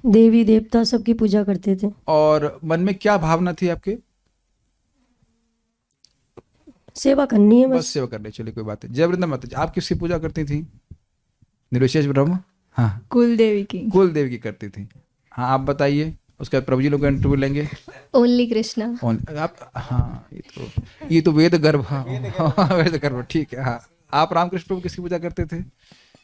देवी देवता सबकी पूजा करते थे। और मन में क्या भावना थी आपके? सेवा करनी है बस बस। सेवा करनी। चलिए कोई बात है। जय वृंदा माता जी, आप किसकी पूजा करती थी? निर्विशेष ब्रह्म, हाँ कुल देवी की। कुल देवी की करती थी। हाँ आप बताइए, उसके बाद प्रभु जी लोग इंटरव्यू लेंगे। ओनली कृष्णा। आप, हाँ ये तो वेद गर्भ, हाँ वेद गर्भ, ठीक है। हाँ आप रामकृष्ण प्रभु किसकी पूजा करते थे?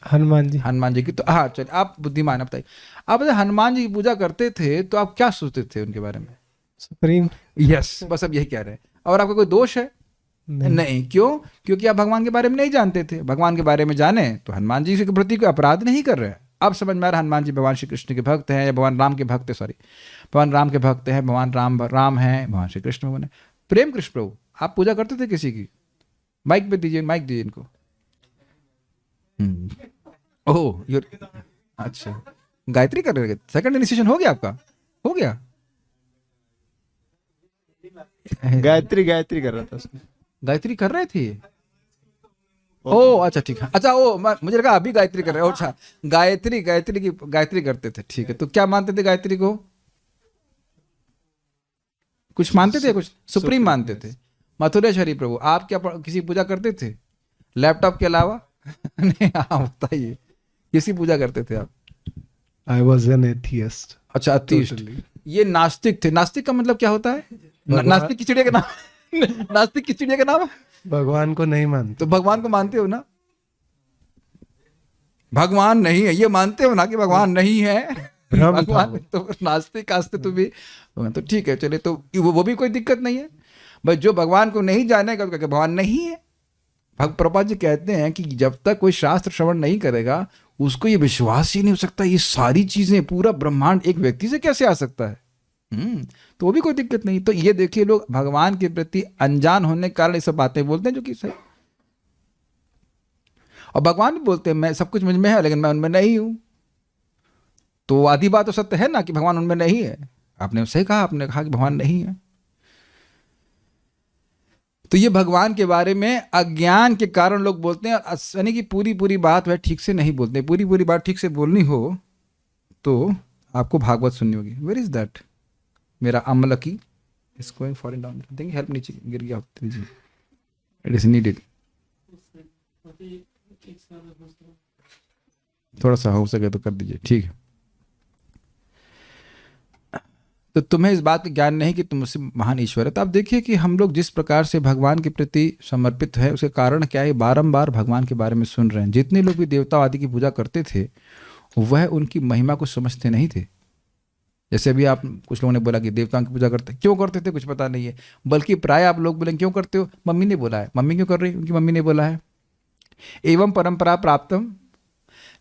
हनुमान जी। हनुमान जी की। तो हाँ चलिए, आप बुद्धिमान है, बताइए आप हनुमान जी की पूजा करते थे तो आप क्या सोचते थे उनके बारे में? सुप्रीम। यस, बस अब यही कह रहे हैं। और आपका कोई दोष है? नहीं। क्यों? क्योंकि आप भगवान के बारे में नहीं जानते थे। भगवान के बारे में जाने तो हनुमान जी के प्रति कोई अपराध नहीं कर रहे हैं। अब समझ में आ रहा, हनुमान जी भगवान श्री कृष्ण के भक्त हैं या भगवान राम के भक्त, सॉरी भगवान राम के भक्त हैं, भगवान राम हैं, भगवान श्री कृष्ण भगवान है। प्रेम कृष्ण प्रभु आप पूजा करते थे किसी की? माइक पे दीजिए, माइक दीजिए इनको। ओह योर, अच्छा गायत्री कर रहे थे? सेकंड इनिशिएशन हो गया आपका? हो गया? गायत्री कर रहा था उसमें। गायत्री कर रहे थे? ओ अच्छा ठीक है। अच्छा ओ मुझे लगा अभी गायत्री कर रहे हो। अच्छा गायत्री करते थे, ठीक है। तो क्या मानते थे गायत्री को? कुछ मानते थे? कुछ सुप्रीम मानते थे। मथुरेश्वरी प्रभु आप क्या किसी पूजा करते थे लैपटॉप के अलावा? नहीं, हाँ बताइए किसी पूजा करते थे आप? I was an atheist. अच्छा अतीस्ट। ये नास्तिक थे। नास्तिक का मतलब क्या होता है? नास्तिक की चिड़िया का नाम नास्तिक की चिड़िया का नाम है? भगवान को नहीं मानते। तो भगवान को मानते हो ना? भगवान नहीं है ये मानते हो ना कि भगवान नहीं है? भगवान तो नास्तिक अस्तित्व भी तो ठीक है। चलिए तो वो भी कोई दिक्कत नहीं है। बस जो भगवान को नहीं जानेगा तो भगवान नहीं है। प्रभुपाद जी कहते हैं कि जब तक कोई शास्त्र श्रवण नहीं करेगा उसको ये विश्वास ही नहीं हो सकता ये सारी चीजें, पूरा ब्रह्मांड एक व्यक्ति से कैसे आ सकता है। तो वो भी कोई दिक्कत नहीं। तो ये देखिए लोग भगवान के प्रति अनजान होने के कारण ये सब बातें बोलते हैं जो कि सही। और भगवान भी बोलते हैं मैं सब कुछ मुझ में है लेकिन मैं उनमें नहीं हूं। तो आधी बात तो सत्य है ना कि भगवान उनमें नहीं है। आपने सही कहा, आपने कहा कि भगवान नहीं है। तो ये भगवान के बारे में अज्ञान के कारण लोग बोलते हैं। यानी कि पूरी बात वह ठीक से नहीं बोलते। पूरी बात ठीक से बोलनी हो तो आपको भागवत सुननी होगी। Where is that? मेरा अमलकी इज गोइंग फॉर डाउन। थिंक हेल्प नीचे गिर गया। It is needed. थोड़ा सा हो सके तो कर दीजिए, ठीक है। तो तुम्हें इस बात का ज्ञान नहीं कि तुम उससे महान ईश्वर है। तो आप देखिए कि हम लोग जिस प्रकार से भगवान के प्रति समर्पित है उसके कारण क्या है, बारंबार भगवान के बारे में सुन रहे हैं। जितने लोग भी देवता आदि की पूजा करते थे वह उनकी महिमा को समझते नहीं थे। जैसे अभी आप कुछ लोगों ने बोला कि देवताओं की पूजा करते, क्यों करते थे कुछ पता नहीं है। बल्कि प्राय आप लोग बोलेंगे क्यों करते हो, मम्मी ने बोला है। मम्मी क्यों कर रही? उनकी मम्मी ने बोला है। एवं परंपरा प्राप्तम,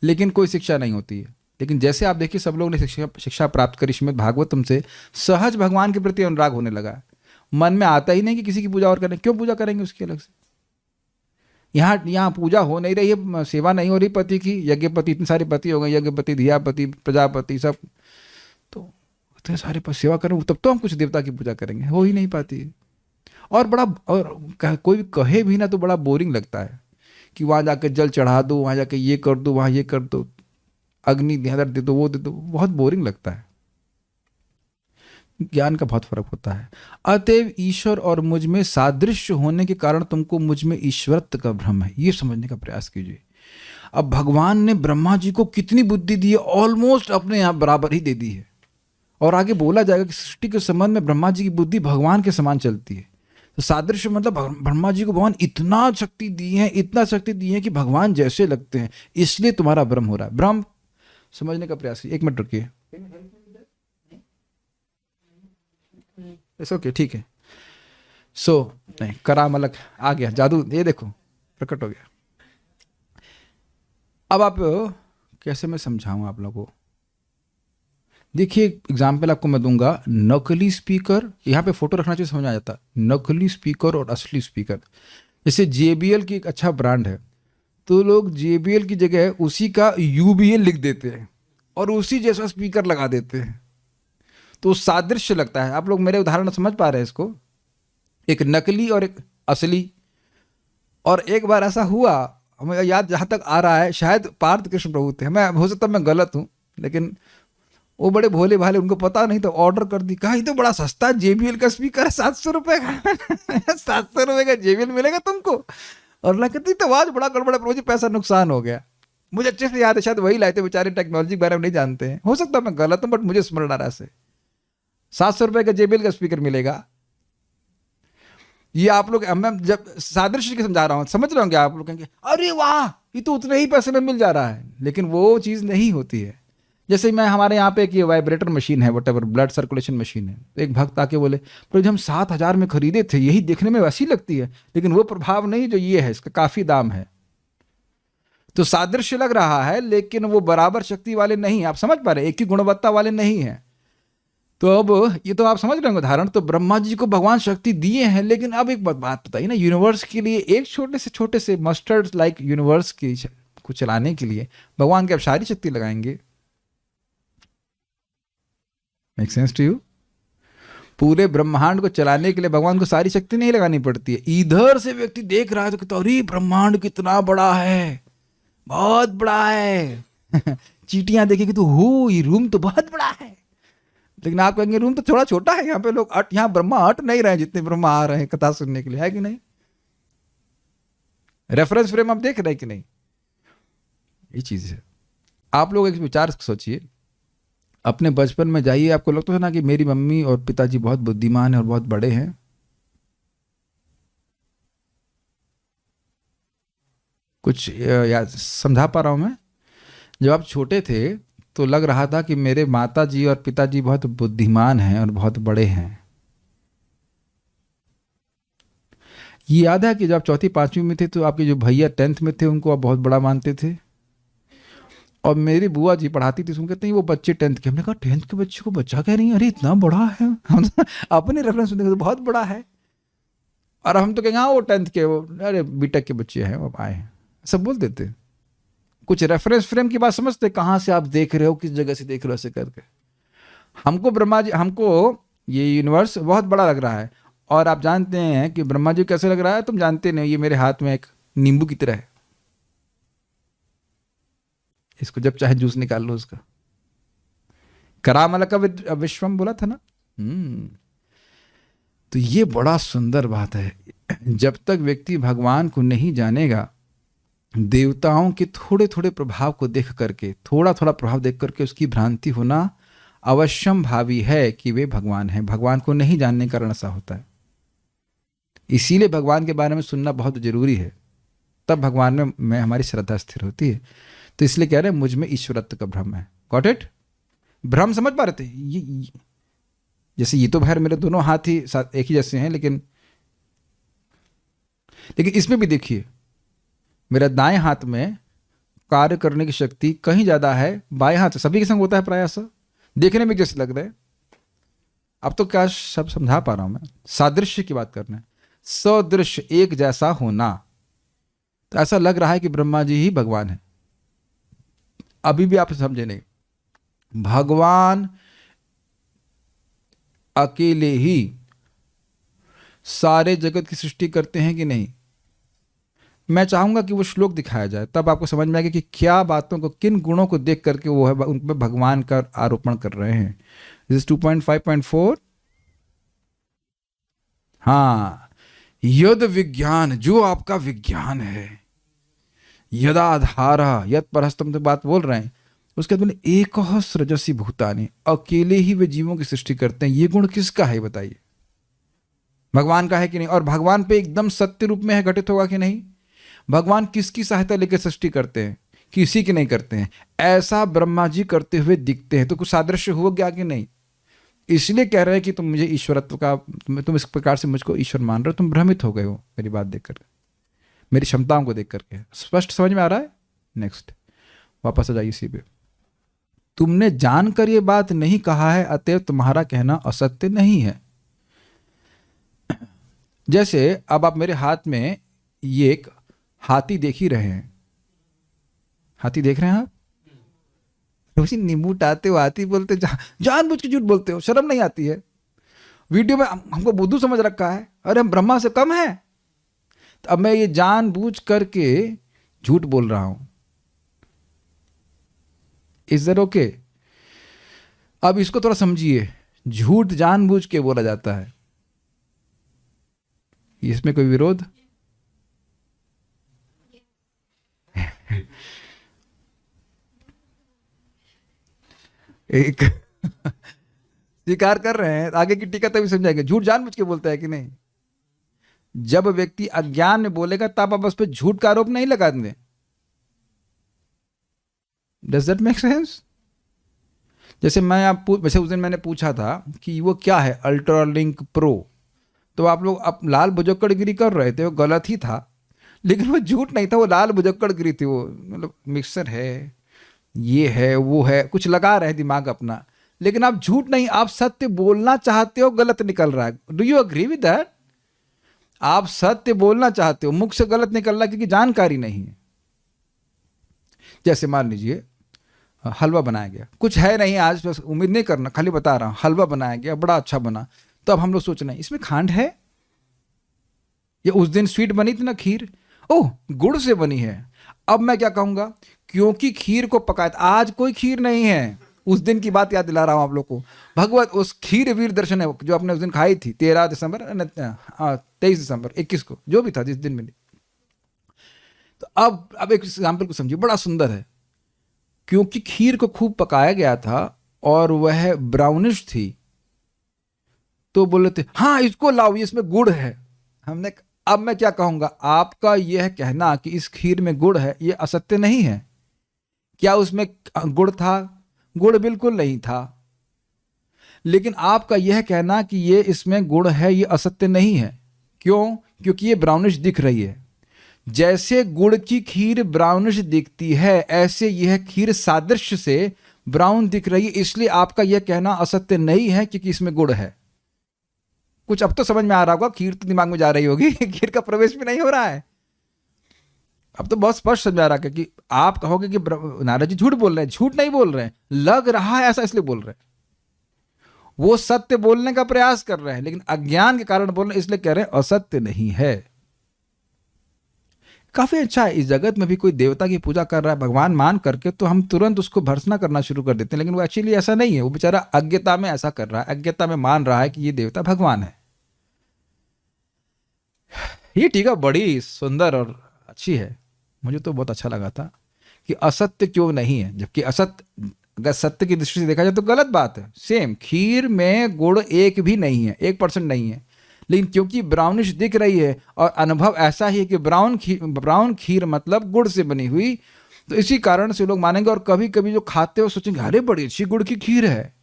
लेकिन कोई शिक्षा नहीं होती है। लेकिन जैसे आप देखिए सब लोगों ने शिक्षा प्राप्त करी श्रीमद् भागवतम से, सहज भगवान के प्रति अनुराग होने लगा। मन में आता ही नहीं कि किसी की पूजा और करें। क्यों पूजा करेंगे उसकी अलग से? यहाँ पूजा हो नहीं रही है, सेवा नहीं हो रही पति की। यज्ञपति, इतने सारे पति हो गए, यज्ञपति, धियापति, प्रजापति, सब तो इतने सारे सेवा करें तब तो हम कुछ देवता की पूजा करेंगे। हो ही नहीं पाती है। और कोई कहे भी ना तो बड़ा बोरिंग लगता है कि वहाँ जाकर जल चढ़ा दो, वहाँ जाकर ये कर दो, वहाँ ये कर दो, अग्नि इधर दे दो, वो दे दो, बहुत बोरिंग लगता है। ज्ञान का बहुत फर्क होता है। अतएव ईश्वर और मुझ में सादृश्य होने के कारण तुमको मुझ में ईश्वरत्व का भ्रम है, ये समझने का प्रयास कीजिए। अब भगवान ने ब्रह्मा जी को कितनी बुद्धि दी है, ऑलमोस्ट अपने यहाँ बराबर ही दे दी है। और आगे बोला जाएगा कि सृष्टि के संबंध में ब्रह्मा जी की बुद्धि भगवान के समान चलती है। तो सादृश्य मतलब ब्रह्मा जी को भगवान इतना शक्ति दी है, इतना शक्ति दी है कि भगवान जैसे लगते हैं, इसलिए तुम्हारा भ्रम हो रहा है। भ्रम समझने का प्रयास कीजिए। 1 मिनट रुकिए। ओके, ठीक है। नहीं, करामलक आ गया, जादू ये देखो प्रकट हो गया। अब आप कैसे मैं समझाऊं आप लोगों को। देखिए एग्जाम्पल आपको मैं दूंगा। नकली स्पीकर, यहाँ पे फोटो रखना चाहिए, समझ आ जाता। नकली स्पीकर और असली स्पीकर। जैसे JBL की एक अच्छा ब्रांड है, तो लोग JBL की जगह उसी का UBL लिख देते हैं और उसी जैसा स्पीकर लगा देते हैं, तो सादृश्य लगता है। आप लोग मेरे उदाहरण समझ पा रहे हैं इसको, एक नकली और एक असली। और एक बार ऐसा हुआ, हमें याद जहाँ तक आ रहा है, शायद पार्थ कृष्ण प्रभु थे, मैं हो सकता मैं गलत हूँ, लेकिन वो बड़े भोले भाले, उनको पता नहीं तो ऑर्डर कर दी। कहा ये तो बड़ा सस्ता JBL का स्पीकर है, 700 रुपये का 700 रुपये का JBL मिलेगा तुमको। और ना कहती तो आवाज बड़ा गड़बड़ा, प्रभु जी पैसा नुकसान हो गया। मुझे अच्छे से याद है, शायद वही लाए थे, बेचारे टेक्नोलॉजी के बारे में नहीं जानते हैं, हो सकता मैं गलत हूँ, बट मुझे स्मरण आ रहा है 700 रुपये का JBL का स्पीकर मिलेगा। ये आप लोग, मैं जब सादृश्य के समझा रहा हूँ, समझ रहे होंगे आप लोग, कहेंगे अरे वाह ये तो उतने ही पैसे में मिल जा रहा है, लेकिन वो चीज़ नहीं होती है। जैसे मैं, हमारे यहाँ पे एक ये वाइब्रेटर मशीन है, वटेवर ब्लड सर्कुलेशन मशीन है, तो एक भक्त आके बोले प्रभु जी हम 7,000 में खरीदे थे, यही देखने में वैसी लगती है, लेकिन वो प्रभाव नहीं जो ये है, इसका काफ़ी दाम है। तो सादृश्य लग रहा है, लेकिन वो बराबर शक्ति वाले नहीं, आप समझ पा रहे, एक ही गुणवत्ता वाले नहीं हैं। तो अब ये तो आप समझ रहे हैं उदाहरण। तो ब्रह्मा जी को भगवान शक्ति दिए हैं, लेकिन अब एक बात बताइए ना, यूनिवर्स के लिए एक छोटे से मस्टर्ड लाइक यूनिवर्स को चलाने के लिए भगवान की अब सारी शक्ति लगाएंगे? Make sense to you? पूरे ब्रह्मांड को चलाने के लिए भगवान को सारी शक्ति नहीं लगानी पड़ती है। इधर से व्यक्ति देख रहा है तो कहता अरे ब्रह्मांड कितना बड़ा है, बहुत बड़ा है चीटियां देखेगी तो हो ये रूम तो बहुत बड़ा है, लेकिन आप कहेंगे रूम तो थोड़ा छोटा है, यहाँ पे लोग यहाँ ब्रह्मा हट नहीं रहे जितने ब्रह्मा आ रहे हैं कथा सुनने के लिए, है कि नहीं? रेफरेंस फ्रेम आप देख रहे हैं कि नहीं? ये चीज है। आप लोग एक विचार सोचिए, अपने बचपन में जाइए, आपको लगता था ना कि मेरी मम्मी और पिताजी बहुत बुद्धिमान है और बहुत बड़े हैं? कुछ याद समझा पा रहा हूं मैं? जब आप छोटे थे तो लग रहा था कि मेरे माता जी और पिताजी बहुत बुद्धिमान हैं और बहुत बड़े हैं। ये याद है कि जब आप 4वीं 5वीं में थे तो आपके जो भैया 10th में थे उनको आप बहुत बड़ा मानते थे, और मेरी बुआ जी पढ़ाती थी, सुन कहते हैं वो बच्चे 10th के। हमने कहा 10th के बच्चे को बच्चा कह रही है, अरे इतना बड़ा है हम अपने रेफरेंस सुनते तो बहुत बड़ा है, और हम तो कहेंगे हाँ वो 10th के, वो अरे बीटेक के बच्चे हैं वो आए हैं, सब बोल देते। कुछ रेफरेंस फ्रेम की बात समझते, कहाँ से आप देख रहे हो, किस जगह से देख रहे हो, ऐसे करके। हमको ब्रह्मा जी, हमको ये यूनिवर्स बहुत बड़ा लग रहा है, और आप जानते हैं कि ब्रह्मा जी कैसे लग रहा है, तुम जानते नहीं। ये मेरे हाथ में एक नींबू की तरह है, इसको जब चाहे जूस निकाल लो उसका। करामल का विश्वम बोला था ना। तो ये बड़ा सुंदर बात है। जब तक व्यक्ति भगवान को नहीं जानेगा, देवताओं के थोड़े थोड़े प्रभाव को देख करके, थोड़ा थोड़ा प्रभाव देख करके उसकी भ्रांति होना अवश्यम भावी है कि वे भगवान हैं। भगवान को नहीं जानने का कारण ऐसा होता है। इसीलिए भगवान के बारे में सुनना बहुत जरूरी है, तब भगवान में हमारी श्रद्धा स्थिर होती है। तो इसलिए कह रहे हैं मुझ में ईश्वरत्व का भ्रम है। Got it? भ्रम समझ पा रहे थे? ये जैसे ये तो खैर मेरे दोनों हाथ ही साथ एक ही जैसे हैं, लेकिन इसमें भी देखिए, मेरा दाएं हाथ में कार्य करने की शक्ति कहीं ज्यादा है बाएं हाथ से। सभी के संग होता है प्रायः, देखने में जैसे लग रहा है। अब तो क्या सब समझा पा रहा हूं मैं? सादृश्य की बात करना है, सदृश्य, एक जैसा होना। तो ऐसा लग रहा है कि ब्रह्मा जी ही भगवान है। अभी भी आप समझे नहीं, भगवान अकेले ही सारे जगत की सृष्टि करते हैं कि नहीं? मैं चाहूंगा कि वो श्लोक दिखाया जाए, तब आपको समझ में आएगा कि क्या बातों को, किन गुणों को देख करके वो है उन पर भगवान का आरोपण कर रहे हैं। दिस इज 2.5.4 हाँ, यद विज्ञान, जो आपका विज्ञान है, यदाधारा यद परस्तम तो बात बोल रहे हैं। उसके बाद बोले एक सृजसी भूतानि, अकेले ही वे जीवों की सृष्टि करते हैं। ये गुण किसका है बताइए? भगवान का है कि नहीं? और भगवान पे एकदम सत्य रूप में है, घटित होगा कि नहीं? भगवान किसकी सहायता लेकर सृष्टि करते हैं? किसी की नहीं करते हैं। ऐसा ब्रह्मा जी करते हुए दिखते हैं, तो कुछ सादृश्य हुआ क्या कि नहीं? इसलिए कह रहे हैं कि तुम मुझे ईश्वरत्व का, तुम इस प्रकार से मुझको ईश्वर मान रहे हो, तुम भ्रमित हो गए हो मेरी बात देख कर, मेरी क्षमताओं को देख करके। स्पष्ट समझ में आ रहा है? नेक्स्ट, वापस आ जाइए इसी पे। तुमने जानकर ये बात नहीं कहा है, अतएव तुम्हारा कहना असत्य नहीं है। जैसे अब आप मेरे हाथ में ये एक हाथी देख ही रहे हैं, हाथी देख रहे हैं आप? उसी नींबू टाते हो, हाथी बोलते, जानबूझ के झूठ बोलते हो, शर्म नहीं आती है? वीडियो में हमको बुद्धू समझ रखा है, अरे हम ब्रह्मा से कम हैं। तो अब मैं ये जानबूझ करके झूठ बोल रहा हूं, इज दैट ओके? अब इसको थोड़ा समझिए, झूठ जानबूझ के बोला जाता है, इसमें कोई विरोध? एक स्वीकार कर रहे हैं, आगे की टीका तभी समझाएंगे। झूठ जानबूझ के बोलता है कि नहीं? जब व्यक्ति अज्ञान में बोलेगा तब आप उस पर झूठ का आरोप नहीं लगा देंगे। Does that make sense? जैसे वैसे उस दिन मैंने पूछा था कि वो क्या है अल्ट्रालिंक प्रो, तो आप लोग अब लाल बुजक्कड़गिरी कर रहे थे, वो गलत ही था, लेकिन वो झूठ नहीं था, वो लाल बुजक्कड़गिरी थी। वो मतलब मिक्सर है, ये है, वो है, कुछ लगा रहे दिमाग अपना, लेकिन आप झूठ नहीं, आप सत्य बोलना चाहते हो, गलत निकल रहा है। Do you agree with that? आप सत्य बोलना चाहते हो, मुख से गलत निकल रहा है क्योंकि जानकारी नहीं है। जैसे मान लीजिए हलवा बनाया गया, कुछ है नहीं आज, बस उम्मीद नहीं करना, खाली बता रहा हूं, हलवा बनाया गया, बड़ा अच्छा बना, तो अब हम लोग सोच रहे हैं इसमें खांड है, ये उस दिन स्वीट बनी थी ना खीर, ओह गुड़ से बनी है। अब मैं क्या कहूंगा, क्योंकि खीर को पकाया था, आज कोई खीर नहीं है, उस दिन की बात याद दिला रहा हूं आप लोग को। भगवत उस खीर वीर दर्शन है जो आपने उस दिन खाई थी 23 दिसंबर 21 को, जो भी था जिस दिन में। तो अब एक एग्जाम्पल को समझिए, बड़ा सुंदर है। क्योंकि खीर को खूब पकाया गया था और वह ब्राउनिश थी, तो बोले थे हाँ इसको लाओ, इसमें गुड़ है। हमने, अब मैं क्या कहूंगा, आपका यह कहना कि इस खीर में गुड़ है, यह असत्य नहीं है क्या? उसमें गुड़ था? गुड़ बिल्कुल नहीं था। लेकिन आपका यह कहना कि ये इसमें गुड़ है, ये असत्य नहीं है। क्यों? क्योंकि ये ब्राउनिश दिख रही है। जैसे गुड़ की खीर ब्राउनिश दिखती है, ऐसे यह खीर सादृश्य से ब्राउन दिख रही है, इसलिए आपका यह कहना असत्य नहीं है क्योंकि इसमें गुड़ है। कुछ अब तो समझ में आ रहा होगा, खीर तो दिमाग में जा रही होगी, खीर का प्रवेश भी नहीं हो रहा है। अब तो बहुत स्पष्ट समझ आ रहा है कि आप कहोगे कि नारद जी झूठ बोल रहे हैं, झूठ नहीं बोल रहे हैं, लग रहा है ऐसा इसलिए बोल रहे हैं। वो सत्य बोलने का प्रयास कर रहे हैं, लेकिन अज्ञान के कारण बोल रहे हैं, इसलिए कह रहे हैं असत्य नहीं है। काफी अच्छा है। इस जगत में भी कोई देवता की पूजा कर रहा है भगवान मान करके, तो हम तुरंत उसको भर्त्सना करना शुरू कर देते हैं, लेकिन वो एक्चुअली ऐसा नहीं है। वो बेचारा अज्ञता में ऐसा कर रहा है, अज्ञता में मान रहा है कि ये देवता भगवान है। ये टीका बड़ी सुंदर और अच्छी है, मुझे तो बहुत अच्छा लगा था कि असत्य क्यों नहीं है, जबकि असत्य अगर सत्य की दृष्टि से देखा जाए तो गलत बात है। सेम खीर में गुड़ एक भी नहीं है, 1% नहीं है, लेकिन क्योंकि ब्राउनिश दिख रही है और अनुभव ऐसा ही है कि ब्राउन खीर मतलब गुड़ से बनी हुई, तो इसी कारण से लोग मानेंगे। और कभी कभी जो खाते हो सोचेंगे अरे बड़ी अच्छी गुड़ की खीर है,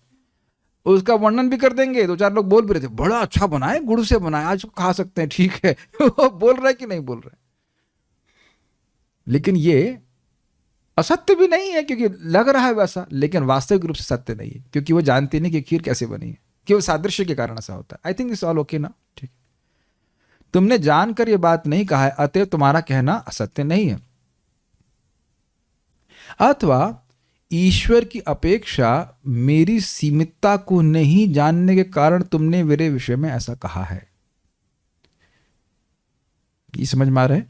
उसका वर्णन भी कर देंगे। 2-4 लोग बोल भी रहे थे बड़ा अच्छा बना है, गुड़ से बना है, आज खा सकते हैं, ठीक है। वो बोल रहे कि नहीं बोल रहे, लेकिन ये असत्य भी नहीं है क्योंकि लग रहा है वैसा, लेकिन वास्तविक रूप से सत्य नहीं है, क्योंकि वो जानते नहीं कि खीर कैसे बनी है, केवल सादृश्य के कारण ऐसा होता है। I think it's all okay ना, ठीक। तुमने जानकर ये बात नहीं कहा है, अतएव तुम्हारा कहना असत्य नहीं है। अथवा ईश्वर की अपेक्षा मेरी सीमितता को नहीं जानने के कारण तुमने मेरे विषय में ऐसा कहा है। ये समझ में आ रहा है?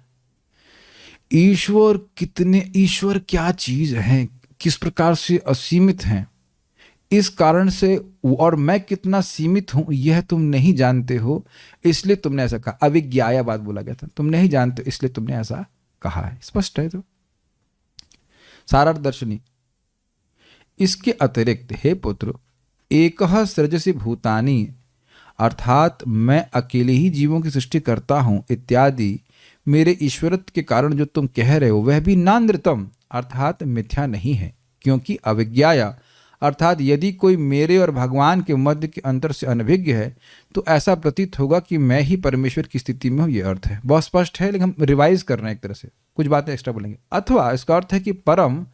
ईश्वर क्या चीज है, किस प्रकार से असीमित हैं, इस कारण से, और मैं कितना सीमित हूं यह तुम नहीं जानते हो, इसलिए तुमने ऐसा कहा। अविज्ञाया बात बोला गया था, तुम नहीं जानते इसलिए तुमने ऐसा कहा है। स्पष्ट है। तो सारार्थ दर्शनी। इसके अतिरिक्त हे पुत्र, एकः सृजसि भूतानि, अर्थात मैं अकेले ही जीवों की सृष्टि करता हूं इत्यादि मेरे ईश्वरत्व के कारण जो तुम कह रहे हो वह भी नानृतम, अर्थात मिथ्या नहीं है। क्योंकि अविज्ञाया, अर्थात यदि कोई मेरे और भगवान के मध्य के अंतर से अनभिज्ञ है तो ऐसा प्रतीत होगा कि मैं ही परमेश्वर की स्थिति में हूँ। ये अर्थ है, बहुत स्पष्ट है, लेकिन हम रिवाइज कर रहे हैं, एक तरह से कुछ बातें एक्स्ट्रा बोलेंगे। अथवा इसका अर्थ है कि परम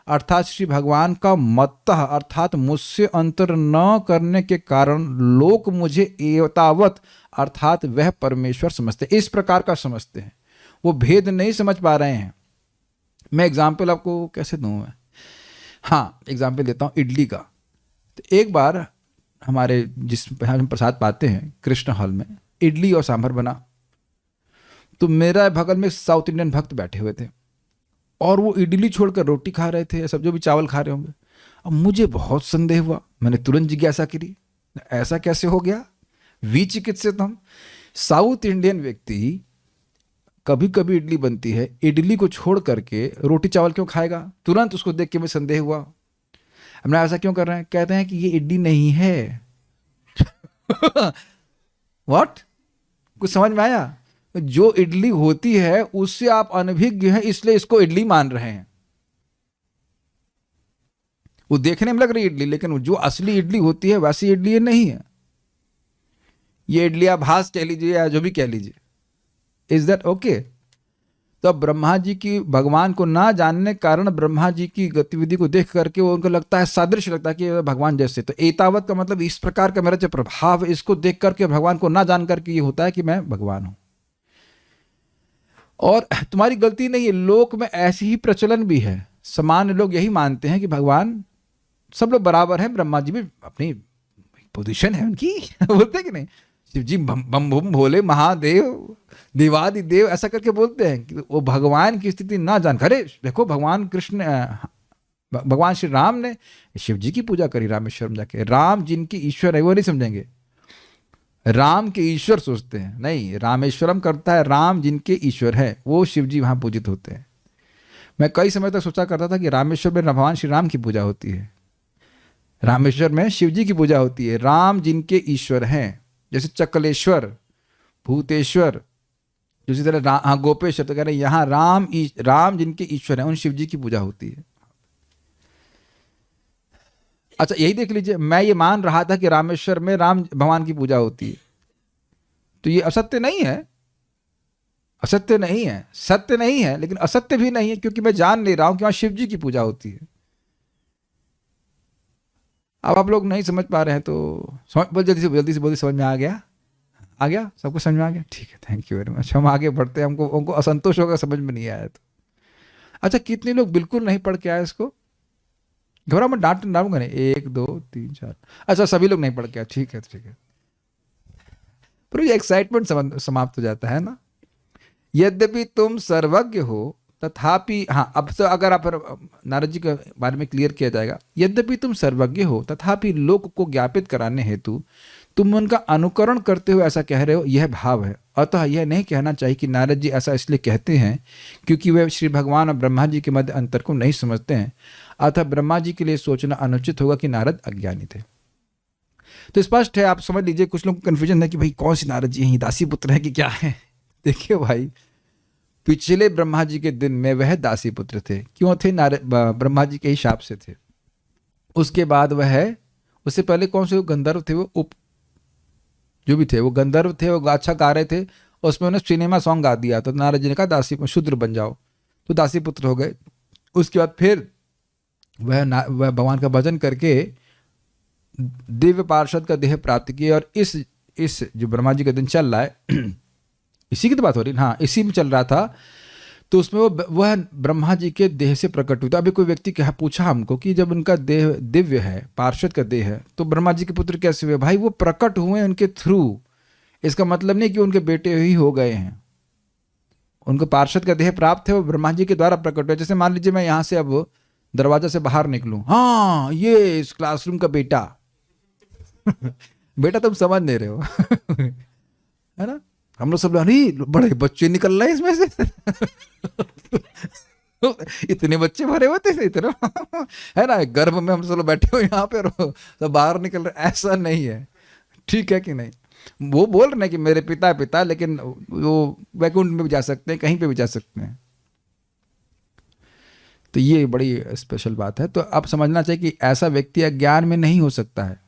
अर्थात श्री भगवान का मत्तः, अर्थात मुझसे अंतर न करने के कारण लोक मुझे एतावत, अर्थात वह परमेश्वर समझते, इस प्रकार का समझते हैं, वो भेद नहीं समझ पा रहे हैं। मैं एग्जाम्पल आपको कैसे दूँ मैं? हाँ, एग्जाम्पल देता हूँ इडली का। तो एक बार हमारे जिस हम प्रसाद पाते हैं कृष्ण हॉल में, इडली और सांभर बना। तो मेरा बगल में साउथ इंडियन भक्त बैठे हुए थे और वो इडली छोड़कर रोटी खा रहे थे, सब जो भी चावल खा रहे होंगे। अब मुझे बहुत संदेह हुआ, मैंने तुरंत जिज्ञासा करी, ऐसा कैसे हो गया? विचिकित्सित हम। साउथ इंडियन व्यक्ति, कभी कभी इडली बनती है, इडली को छोड़ करके रोटी चावल क्यों खाएगा? तुरंत उसको देख के मैं संदेह हुआ, हमने ऐसा क्यों कर रहे हैं? कहते हैं कि ये इडली नहीं है। व्हाट? कुछ समझ में आया? जो इडली होती है उससे आप अनभिज्ञ हैं, इसलिए इसको इडली मान रहे हैं। वो देखने में लग रही इडली, लेकिन जो असली इडली होती है वैसी इडली ये नहीं है। ये इडली आप भास कह लीजिए या जो भी कह लीजिए। Is that okay? तो अब ब्रह्मा जी की, भगवान को ना जानने के कारण ब्रह्मा जी की गतिविधि को देख करके वो उनको लगता है, सादृश्य लगता है कि भगवान जैसे। तो एतावत का मतलब इस प्रकार का मेरा जो प्रभाव, इसको देख करके भगवान को ना जान करके ये होता है कि मैं भगवान हूं। और तुम्हारी गलती नहीं है, लोक में ऐसी ही प्रचलन भी है। सामान्य लोग यही मानते हैं कि भगवान, सब लोग बराबर हैं, ब्रह्मा जी भी अपनी पोजीशन है उनकी। बोलते कि नहीं, शिव जी बम बम भोले महादेव देवादिदेव ऐसा करके बोलते हैं कि वो भगवान की स्थिति ना जान। अरे देखो, भगवान कृष्ण, भगवान श्री राम ने शिव जी की पूजा करी रामेश्वरम जाके। राम जिनकी ईश्वर है वो नहीं समझेंगे, राम के ईश्वर सोचते हैं। नहीं, रामेश्वरम करता है राम जिनके ईश्वर है, वो शिव जी वहाँ पूजित होते हैं। मैं कई समय तक सोचा करता था कि रामेश्वर में भगवान श्री राम की पूजा होती है, रामेश्वर में शिव जी की पूजा होती है, राम जिनके ईश्वर हैं। जैसे चकलेश्वर, भूतेश्वर, इसी तरह हाँ गोपेश्वर। तो कह रहे हैं यहाँ राम जिनके ईश्वर हैं उन शिव जी की पूजा होती है। अच्छा, यही देख लीजिए, मैं ये मान रहा था कि रामेश्वर में राम भगवान की पूजा होती है, तो ये असत्य नहीं है, असत्य नहीं है, सत्य नहीं है, लेकिन असत्य भी नहीं है, क्योंकि मैं जान नहीं रहा हूं कि वहां शिव जी की पूजा होती है। अब आप लोग नहीं समझ पा रहे हैं तो जल्दी से बोलिए, समझ में आ गया? आ गया? सबको समझ में आ गया? ठीक है, थैंक यू वेरी मच। हम आगे बढ़ते हैं, हमको असंतोष होगा समझ में नहीं आया तो। अच्छा, कितने लोग बिल्कुल नहीं पढ़ के आए इसको? घबरा मैं डांटूंगा नहीं। 1 2 3 4। अच्छा, सभी लोग नहीं पढ़ के आए, ठीक है ठीक है। पर ये एक्साइटमेंट समाप्त हो जाता है ना। यद्यपि तुम सर्वज्ञ हो तथापि, हाँ अब तो अगर आप नारद जी के बारे में क्लियर किया जाएगा, यद्यपि तुम सर्वज्ञ हो तथापि लोक को ज्ञापित कराने हेतु तुम उनका अनुकरण करते हो ऐसा कह रहे हो, यह भाव है। अतः यह नहीं कहना चाहिए कि नारद जी ऐसा इसलिए कहते हैं क्योंकि वे श्री भगवान और ब्रह्मा जी के मध्य अंतर को नहीं समझते हैं, अतः ब्रह्मा जी के लिए सोचना अनुचित होगा कि नारद अज्ञानी थे। तो स्पष्ट है, आप समझ लीजिए। कुछ लोग को कन्फ्यूजन है कि भाई कौन सी नारद जी हैं, दासी पुत्र है कि क्या है? देखिए भाई, पिछले ब्रह्मा जी के दिन में वह दासी पुत्र थे। क्यों थे? ब्रह्मा जी के ही शाप से थे। उसके बाद वह, उससे पहले कौन से गंधर्व थे, वो जो भी थे वो गंधर्व थे, वो अच्छा गा रहे थे, उसमें उन्हें सिनेमा सॉन्ग गा दिया। तो नारद जी ने कहा दासी शूद्र बन जाओ, तो दासी पुत्र हो गए। उसके बाद फिर वह भगवान का भजन करके दिव्य पार्षद का देह प्राप्त किया। और इस जो ब्रह्मा जी का दिन चल रहा है, इसी की तो बात हो रही है, हाँ इसी में चल रहा था। तो उसमें वह ब्रह्मा जी के देह से प्रकट हुआ। अभी कोई व्यक्ति पूछा हमको कि जब उनका देह दिव्य है, पार्षद का देह है, तो ब्रह्मा जी के पुत्र कैसे हुए? भाई वो प्रकट हुए उनके थ्रू। इसका मतलब नहीं कि उनके बेटे ही हो गए हैं। उनको पार्षद का देह प्राप्त है, वो ब्रह्मा जी के द्वारा प्रकट हुआ। जैसे मान लीजिए मैं यहाँ से अब दरवाजा से बाहर निकलूं, हाँ ये इस क्लासरूम का बेटा बेटा तुम समझ नहीं रहे हो है ना। हम लोग सब अरे बड़े बच्चे निकल रहे हैं इसमें से इतने बच्चे भरे होते थे इतना है ना, गर्भ में हम सब लोग बैठे हुए यहाँ पे तो बाहर निकल रहे, ऐसा नहीं है। ठीक है कि नहीं? वो बोल रहे हैं कि मेरे पिता पिता, लेकिन वो वैकुंठ में भी जा सकते हैं, कहीं पे भी जा सकते हैं। तो ये बड़ी स्पेशल बात है। तो अब समझना चाहिए कि ऐसा व्यक्ति अज्ञान में नहीं हो सकता है,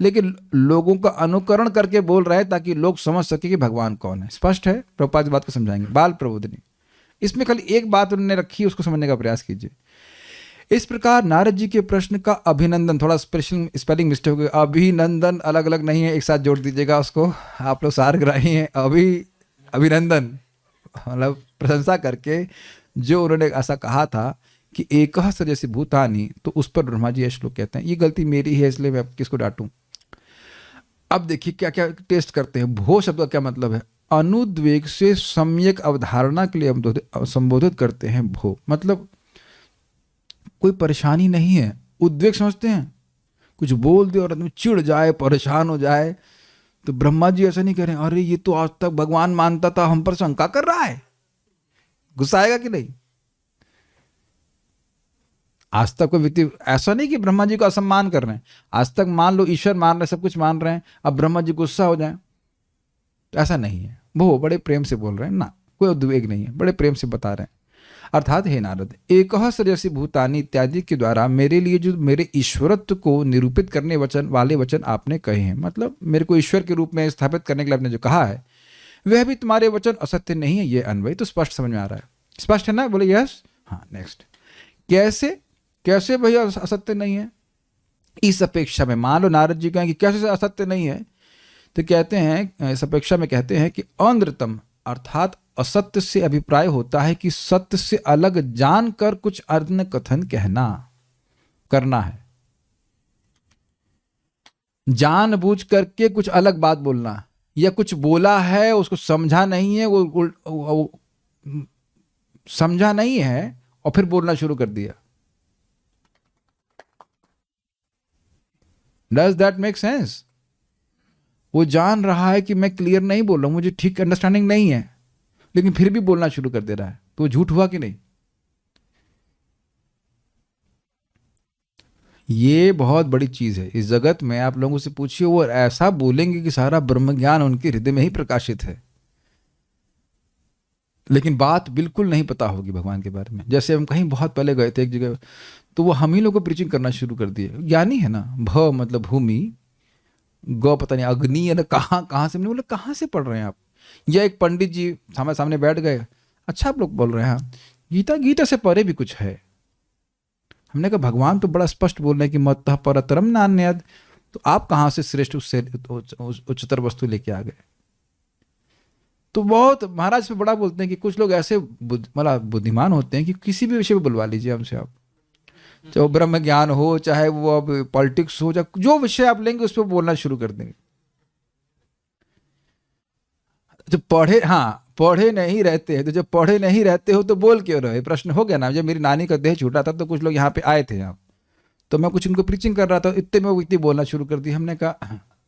लेकिन लोगों का अनुकरण करके बोल रहा है ताकि लोग समझ सके कि भगवान कौन है। स्पष्ट है? प्रभुपाद इस बात को समझाएंगे। बाल प्रबोधिनी, इसमें खाली एक बात उन्होंने रखी, उसको समझने का प्रयास कीजिए। इस प्रकार नारद जी के प्रश्न का अभिनंदन, थोड़ा स्पेलिंग मिस्टेक हो गया, अभिनंदन अलग अलग नहीं है, एक साथ जोड़ दीजिएगा उसको, आप लोग सारग्राही हैं। अभिनंदन मतलब प्रशंसा करके जो उन्होंने ऐसा कहा था कि एकह सजसी भूतानि, तो उस पर ब्रह्मा जी ये श्लोक कहते हैं। ये गलती मेरी है इसलिए मैं किसको डांटूं। अब देखिए क्या क्या टेस्ट करते हैं। भो शब्द का क्या मतलब है? अनुद्वेग से सम्यक अवधारणा के लिए संबोधित करते हैं। भो मतलब कोई परेशानी नहीं है। उद्वेग समझते हैं, कुछ बोल दे और आदमी चिढ़ जाए, परेशान हो जाए, तो ब्रह्मा जी ऐसा नहीं कह रहे हैं अरे ये तो आज तक भगवान मानता था, हम पर शंका कर रहा है। गुस्सा आएगा कि नहीं? आज तक कोई व्यक्ति ऐसा नहीं कि ब्रह्मा जी को असम्मान कर रहे हैं, आज तक मान लो ईश्वर मान रहे हैं, सब कुछ मान रहे हैं, अब ब्रह्मा जी गुस्सा हो जाए, तो ऐसा नहीं है। वो बड़े प्रेम से बोल रहे हैं ना, कोई उद्वेग नहीं है, बड़े प्रेम से बता रहे हैं। अर्थात हे नारद, एकह सजसी भूतानि इत्यादि के द्वारा मेरे लिए जो मेरे ईश्वरत्व को निरूपित करने वाले वचन आपने कहे हैं, मतलब मेरे को ईश्वर के रूप में स्थापित करने के लिए आपने जो कहा है वह भी तुम्हारे वचन असत्य नहीं है, ये अन्वय तो स्पष्ट समझ में आ रहा है। स्पष्ट है ना? बोले यस। हाँ, नेक्स्ट। कैसे भैया असत्य नहीं है? इस अपेक्षा में मान लो नारद जी कहें कि कैसे असत्य नहीं है, तो कहते हैं इस अपेक्षा में कहते हैं कि अनृतम अर्थात असत्य से अभिप्राय होता है कि सत्य से अलग जानकर कुछ अन्य कथन करना है, जानबूझ करके कुछ अलग बात बोलना, या कुछ बोला है उसको समझा नहीं है, वो समझा नहीं है और फिर बोलना शुरू कर दिया। Does that make sense? वो जान रहा है कि मैं क्लियर नहीं बोल रहा हूं, मुझे ठीक अंडरस्टैंडिंग नहीं है, लेकिन फिर भी बोलना शुरू कर दे रहा है, तो वो झूठ हुआ कि नहीं? ये बहुत बड़ी चीज है इस जगत में। आप लोगों से पूछिए, वो ऐसा बोलेंगे कि सारा ब्रह्म ज्ञान उनके हृदय में ही प्रकाशित है, लेकिन बात बिल्कुल नहीं पता होगी भगवान के बारे में। जैसे हम कहीं बहुत पहले गए थे एक जगह, तो वो हम ही लोग को प्रीचिंग करना शुरू कर दिए। ज्ञानी है ना, भ मतलब भूमि, ग पता नहीं अग्नि, या ना कहाँ से, बोले कहाँ से पढ़ रहे हैं आप? या एक पंडित जी सामने बैठ गए, अच्छा आप लोग बोल रहे हैं गीता से परे भी कुछ है। हमने कहा भगवान तो बड़ा स्पष्ट बोल रहे हैं कि मत्तः परतरम नान्यद, तो आप कहाँ से श्रेष्ठ उससे उच्चतर वस्तु लेके आ गए? तो बहुत महाराज पे बड़ा बोलते हैं कि कुछ लोग ऐसे मतलब बुद्धिमान होते हैं कि किसी भी विषय पे बुलवा लीजिए हमसे आप, चाहे वो ब्रह्म ज्ञान हो, चाहे वो अब पॉलिटिक्स हो, चाहे जो विषय आप लेंगे उस पर बोलना शुरू कर देंगे। जब पढ़े नहीं रहते हैं, तो जब पढ़े नहीं रहते हो तो बोल क्यों रहे? प्रश्न हो गया ना। जब मेरी नानी का देह छूटा था तो कुछ लोग यहाँ पे आए थे यहाँ, तो मैं कुछ उनको प्रीचिंग कर रहा था, इतने में वो व्यक्ति बोलना शुरू कर दी। हमने कहा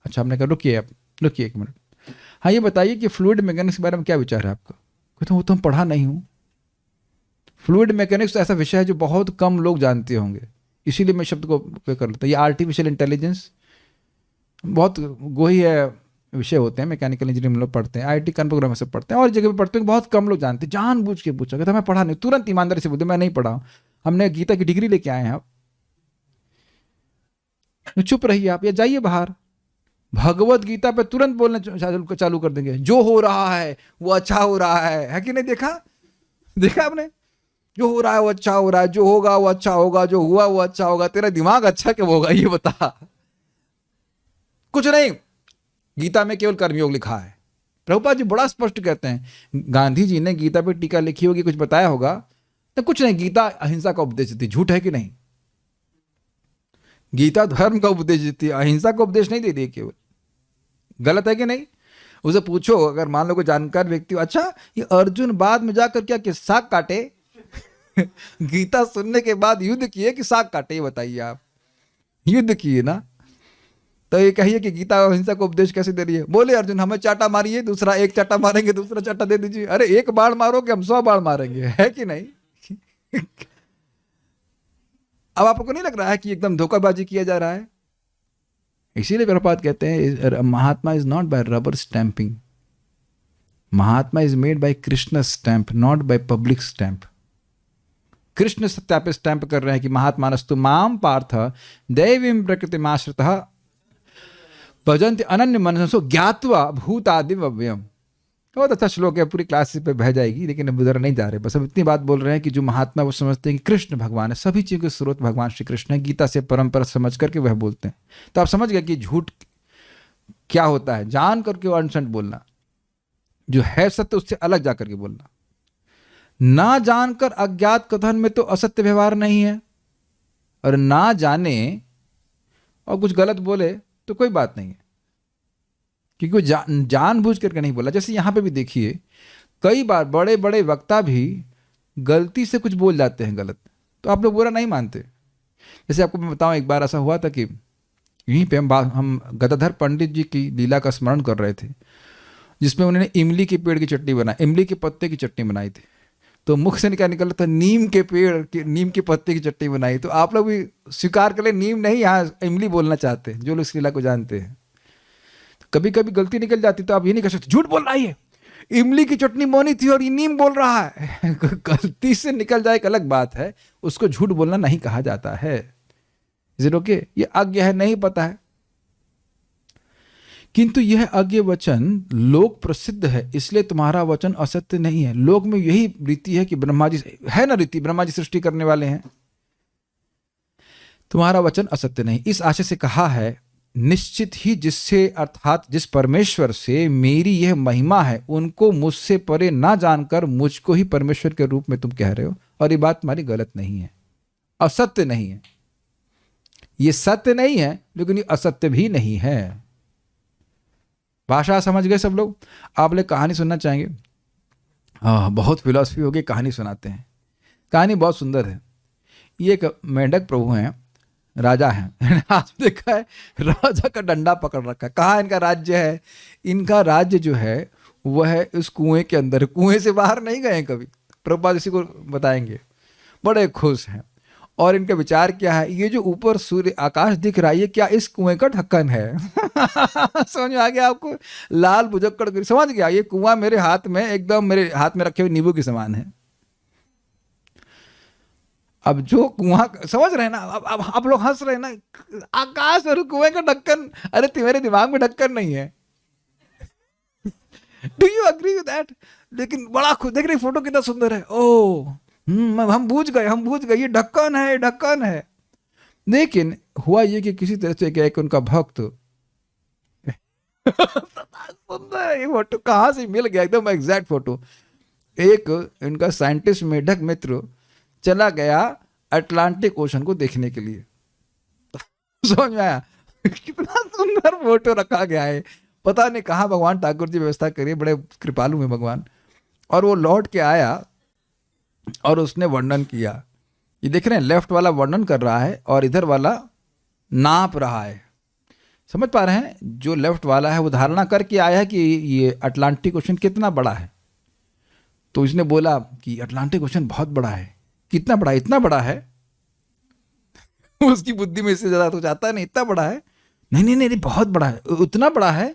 अच्छा, हमने कहा रुकिए एक मिनट, हाँ ये बताइए कि फ्लूइड मैकेनिक्स के बारे में क्या विचार है आपका? कहते वो तो हम पढ़ा नहीं हूँ। फ्लूइड मैकेनिक्स ऐसा विषय है जो बहुत कम लोग जानते होंगे, इसीलिए मैं शब्द को उपयोग कर लेता हूँ। ये आर्टिफिशियल इंटेलिजेंस बहुत गोही है विषय होते हैं, मैकेनिकल इंजीनियरिंग लोग पढ़ते हैं, IIT कानपुर में से पढ़ते हैं और जगह पे पढ़ते हैं, बहुत कम लोग जानते हैं। जानबूझ के पूछा, कहता मैं पढ़ा नहीं, तुरंत ईमानदारी से बोलते मैं नहीं पढ़ा, हमने गीता की डिग्री लेके आए हैं आप। चुप रहिए आप या जाइए बाहर। भगवत गीता पे तुरंत बोलना चालू कर देंगे, जो हो रहा है वो अच्छा हो रहा है कि नहीं? देखा आपने? जो हो रहा है वो अच्छा हो रहा है, जो होगा वो अच्छा होगा, जो हुआ वो अच्छा होगा। तेरा दिमाग अच्छा क्यों होगा ये बता? कुछ नहीं, गीता में केवल कर्मयोग लिखा है। प्रभुपाद जी बड़ा स्पष्ट कहते हैं, गांधी जी ने गीता पे टीका लिखी होगी, कुछ बताया होगा तो कुछ नहीं। गीता अहिंसा का उपदेश देती, झूठ है कि नहीं? गीता धर्म का उपदेश देती है, अहिंसा का उपदेश नहीं देती केवल। गलत है कि नहीं? उसे पूछो, अगर मान लो कोई जानकार व्यक्ति, अच्छा ये अर्जुन बाद में जाकर क्या किस्सा काटे गीता सुनने के बाद युद्ध किए कि साग काटे, ये बताइए आप। युद्ध किए ना, तो ये कहिए कि गीता अहिंसा को उपदेश कैसे दे रही है। बोले अर्जुन हमें चाटा मारिए, दूसरा एक चाटा मारेंगे, दूसरा चाटा दे दीजिए। अरे एक बाढ़ मारोगे, हम 100 बाढ़ मारेंगे, है कि नहीं? अब आपको नहीं लग रहा है कि एकदम धोखाबाजी किया जा रहा है? इसीलिए प्रभुपाद कहते हैं Mahatma is not by rubber stamping, Mahatma is made by Krishna stamp, not by public stamp. Krishna सत्या पे स्टैंप कर रहे हैं कि महात्मानस्तु माम पार्थ दैवीं प्रकृतिमाश्रितः भजन्ति अनन्य मनसो ज्ञात्वा भूतादिव अव्ययम। बहुत अच्छा श्लोक है, पूरी क्लास पे बह जाएगी, लेकिन अब उधर नहीं जा रहे। बस अब इतनी बात बोल रहे हैं कि जो महात्मा वो समझते हैं कि कृष्ण भगवान है, सभी चीज़ों के स्रोत भगवान श्री कृष्ण है, गीता से परंपरा समझ करके वह बोलते हैं। तो आप समझ गए कि झूठ क्या होता है, जान करके वो अनसंट बोलना, जो है सत्य उससे अलग जा करके बोलना। ना जानकर अज्ञात कथन में तो असत्य व्यवहार नहीं है, और ना जाने और कुछ गलत बोले तो कोई बात नहीं है, क्योंकि वो जानबूझ करके नहीं बोला। जैसे यहाँ पे भी देखिए, कई बार बड़े बड़े वक्ता भी गलती से कुछ बोल जाते हैं गलत, तो आप लोग बुरा नहीं मानते। जैसे आपको मैं बताऊं, एक बार ऐसा हुआ था कि यहीं पे हम गदाधर पंडित जी की लीला का स्मरण कर रहे थे, जिसमें उन्होंने इमली के पेड़ की चटनी बनाई, इमली के पत्ते की चटनी बनाई थी। तो मुख से क्या निकल रहा था, नीम के पेड़ की, नीम के पत्ते की चटनी बनाई। तो आप लोग भी स्वीकार कर ले, नीम नहीं, यहाँ इमली बोलना चाहते हैं जो लोग इस लीला को जानते हैं। कभी कभी गलती निकल जाती, तो आप ये नहीं कह सकते झूठ बोल रहा है, ये इमली की चटनी बोनी थी और ये नीम बोल रहा है। गलती से निकल जाए एक अलग बात है, उसको झूठ बोलना नहीं कहा जाता है। जीरो के ये अज्ञ है, नहीं पता है, किंतु यह अज्ञ वचन लोक प्रसिद्ध है, इसलिए तुम्हारा वचन असत्य नहीं है। लोक में यही रीति है कि ब्रह्मा जी है ना, रीति ब्रह्मा जी सृष्टि करने वाले हैं, तुम्हारा वचन असत्य नहीं। इस आशय से कहा है, निश्चित ही जिससे अर्थात जिस परमेश्वर से मेरी यह महिमा है, उनको मुझसे परे ना जानकर मुझको ही परमेश्वर के रूप में तुम कह रहे हो, और ये बात तुम्हारी गलत नहीं है, असत्य नहीं है। ये सत्य नहीं है, लेकिन ये असत्य भी नहीं है। भाषा समझ गए सब लोग? आप लोग कहानी सुनना चाहेंगे? बहुत फिलॉसफी हो गई, कहानी सुनाते हैं। कहानी बहुत सुंदर है। ये एक मेंढक प्रभु हैं, राजा हैं। आप देखा है राजा का डंडा पकड़ रखा है। कहाँ इनका राज्य है? इनका राज्य जो है वह है इस कुएं के अंदर, कुएं से बाहर नहीं गए कभी। प्रभुपाद इसी को बताएंगे। बड़े खुश हैं, और इनका विचार क्या है, ये जो ऊपर सूर्य आकाश दिख रहा है, ये क्या इस कुएं का ढक्कन है? समझ में आ गया आपको? लाल बुझक्कड़ समझ गया, ये कुआं मेरे हाथ में, एकदम मेरे हाथ में रखे हुए नींबू के समान है। अब जो कुआं, समझ रहे हैं ना? अब आप लोग हंस रहे हैं ना, आकाश और कुएं का ढक्कन, अरे तुम्हारे दिमाग में ढक्कन नहीं है। Do you agree with that? लेकिन बड़ा खुद देख रहे, फोटो कितना सुंदर है। ओह हम बूझ गए, ये ढक्कन है, ढक्कन है। लेकिन हुआ ये कि किसी तरह से एक उनका भक्त सुंदर ये फोटो कहाँ से मिल गया, एकदम एग्जैक्ट फोटो। एक इनका साइंटिस्ट मेढक मित्र चला गया अटलांटिक ओशन को देखने के लिए। समझ में आया? कितना सुंदर फोटो रखा गया है, पता नहीं कहाँ भगवान ठाकुर जी व्यवस्था करिए, बड़े कृपालु हैं भगवान। और वो लौट के आया और उसने वर्णन किया। ये देख रहे हैं, लेफ्ट वाला वर्णन कर रहा है और इधर वाला नाप रहा है। समझ पा रहे हैं? जो लेफ्ट वाला है वो धारणा करके आया है कि ये अटलांटिक ओशन कितना बड़ा है। तो इसने बोला कि अटलांटिक ओशन बहुत बड़ा है। कितना बड़ा? इतना बड़ा है। उसकी बुद्धि में इससे ज्यादा तो जाता नहीं, इतना बड़ा है। नहीं, बहुत बड़ा है, उतना बड़ा है,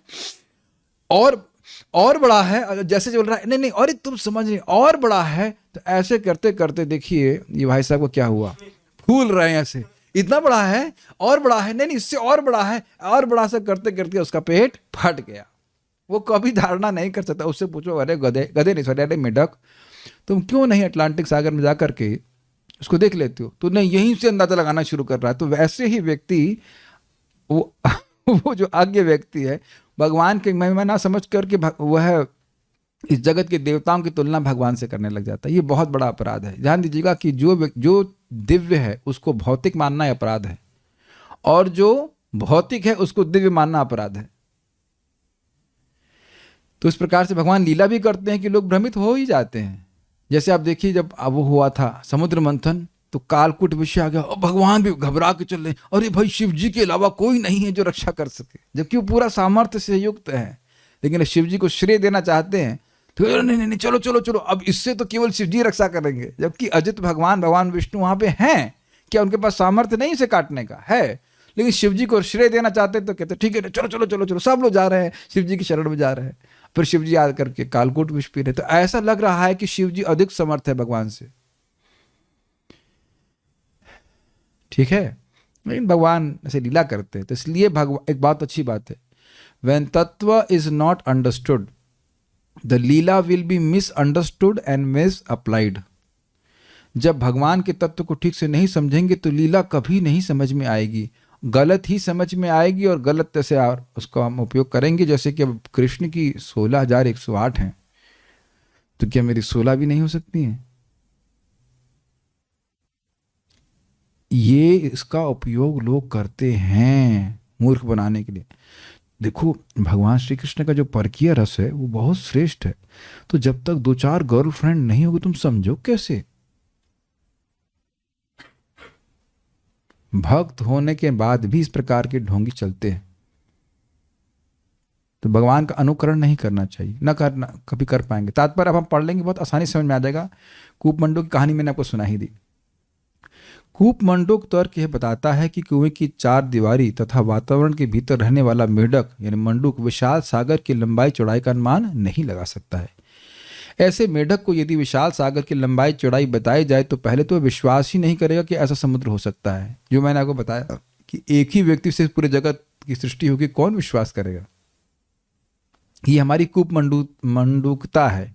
और बड़ा है। जैसे बोल रहा है नहीं, और तुम समझ नहीं, और बड़ा है। तो ऐसे करते करते देखिए ये भाई साहब को क्या हुआ, फूल रहे हैं ऐसे, इतना बड़ा है, और बड़ा है, नहीं इससे और बड़ा है, और बड़ा से करते करते उसका पेट फट गया। वो कभी धारणा नहीं कर सकता। उससे पूछो, अरे गधे नहीं, सॉरी, अरे मेढक, तुम क्यों नहीं अटलांटिक सागर में जाकर के उसको देख लेते हो? तो नहीं, यहीं से अंदाजा लगाना शुरू कर रहा है। तो वैसे ही व्यक्ति वो जो आज्ञ व्यक्ति है, भगवान की महिमा ना समझ करके वह इस जगत के देवताओं की तुलना भगवान से करने लग जाता है। ये बहुत बड़ा अपराध है। ध्यान दीजिएगा कि जो दिव्य है उसको भौतिक मानना अपराध है, और जो भौतिक है उसको दिव्य मानना अपराध है। तो इस प्रकार से भगवान लीला भी करते हैं कि लोग भ्रमित हो ही जाते हैं। जैसे आप देखिए जब अब वो हुआ था समुद्र मंथन, तो कालकूट विषय आ गया और भगवान भी घबरा के चल रहे, अरे भाई शिव जी के अलावा कोई नहीं है जो रक्षा कर सके, जबकि वो पूरा सामर्थ्य से युक्त है, लेकिन शिव जी को श्रेय देना चाहते हैं तो नहीं नहीं नहीं चलो चलो चलो, अब इससे तो केवल शिव जी रक्षा करेंगे, जबकि अजित भगवान विष्णु वहां पे हैं। क्या उनके पास सामर्थ्य नहीं इसे काटने का है, लेकिन शिव जी को श्रेय देना चाहते तो कहते ठीक है चलो चलो चलो चलो, सब लोग जा रहे हैं शिव जी की शरण में जा रहे हैं, फिर शिव जी याद करके कालकूट विष पी रहे। तो ऐसा लग रहा है कि शिव जी अधिक समर्थ है भगवान से, ठीक है, लेकिन भगवान ऐसे लीला करते हैं। तो इसलिए एक बात अच्छी बात है, when tattva is not understood the lila will be misunderstood and misapplied. जब भगवान के तत्व को ठीक से नहीं समझेंगे तो लीला कभी नहीं समझ में आएगी, गलत ही समझ में आएगी और गलत से उसको हम उपयोग करेंगे। जैसे कि अब कृष्ण की 16,108 हैं, तो क्या मेरी 16 भी नहीं हो सकती हैं? ये इसका उपयोग लोग करते हैं मूर्ख बनाने के लिए। देखो भगवान श्री कृष्ण का जो परकीय रस है वो बहुत श्रेष्ठ है, तो जब तक 2-4 गर्लफ्रेंड नहीं होगी तुम समझो कैसे? भक्त होने के बाद भी इस प्रकार के ढोंगी चलते हैं, तो भगवान का अनुकरण नहीं करना चाहिए, न करना कभी कर पाएंगे। तात्पर्य अब हम पढ़ लेंगे, बहुत आसानी समझ में आ जाएगा। कूपमंडूक की कहानी मैंने आपको सुना ही दी। कूपमंडूक तर्क यह बताता है कि कुएं की 4 दीवारी तथा वातावरण के भीतर रहने वाला मेढक यानी मंडूक विशाल सागर की लंबाई चौड़ाई का अनुमान नहीं लगा सकता है। ऐसे मेढक को यदि विशाल सागर की लंबाई चौड़ाई बताई जाए तो पहले तो विश्वास ही नहीं करेगा कि ऐसा समुद्र हो सकता है। जो मैंने आपको बताया कि एक ही व्यक्ति से पूरे जगत की सृष्टि होगी, कौन विश्वास करेगा? ये हमारी कूपमंडूकता है।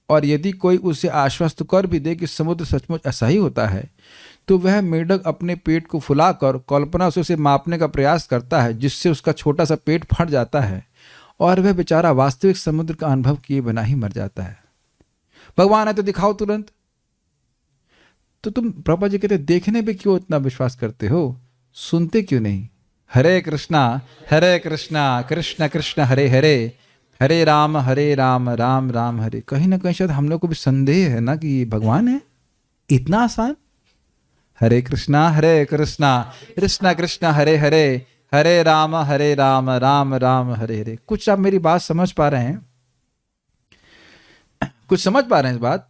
और यदि कोई उसे आश्वस्त कर भी दे कि समुद्र सचमुच ऐसा ही होता है, तो वह मेढक अपने पेट को फुलाकर कल्पना से उसे मापने का प्रयास करता है, जिससे उसका छोटा सा पेट फट जाता है और वह बेचारा वास्तविक समुद्र का अनुभव किए बिना ही मर जाता है। भगवान है तो दिखाओ तुरंत। तो तुम प्रभुपाद जी कहते देखने पे क्यों इतना विश्वास करते हो, सुनते क्यों नहीं? हरे कृष्णा कृष्ण कृष्ण हरे हरे, हरे राम राम राम हरे। कहीं ना कहीं शायद हम लोग को भी संदेह है ना कि ये भगवान है, इतना आसान। हरे कृष्णा कृष्ण कृष्ण हरे हरे, हरे राम राम राम हरे हरे। कुछ आप मेरी बात समझ पा रहे हैं? कुछ समझ पा रहे हैं इस बात?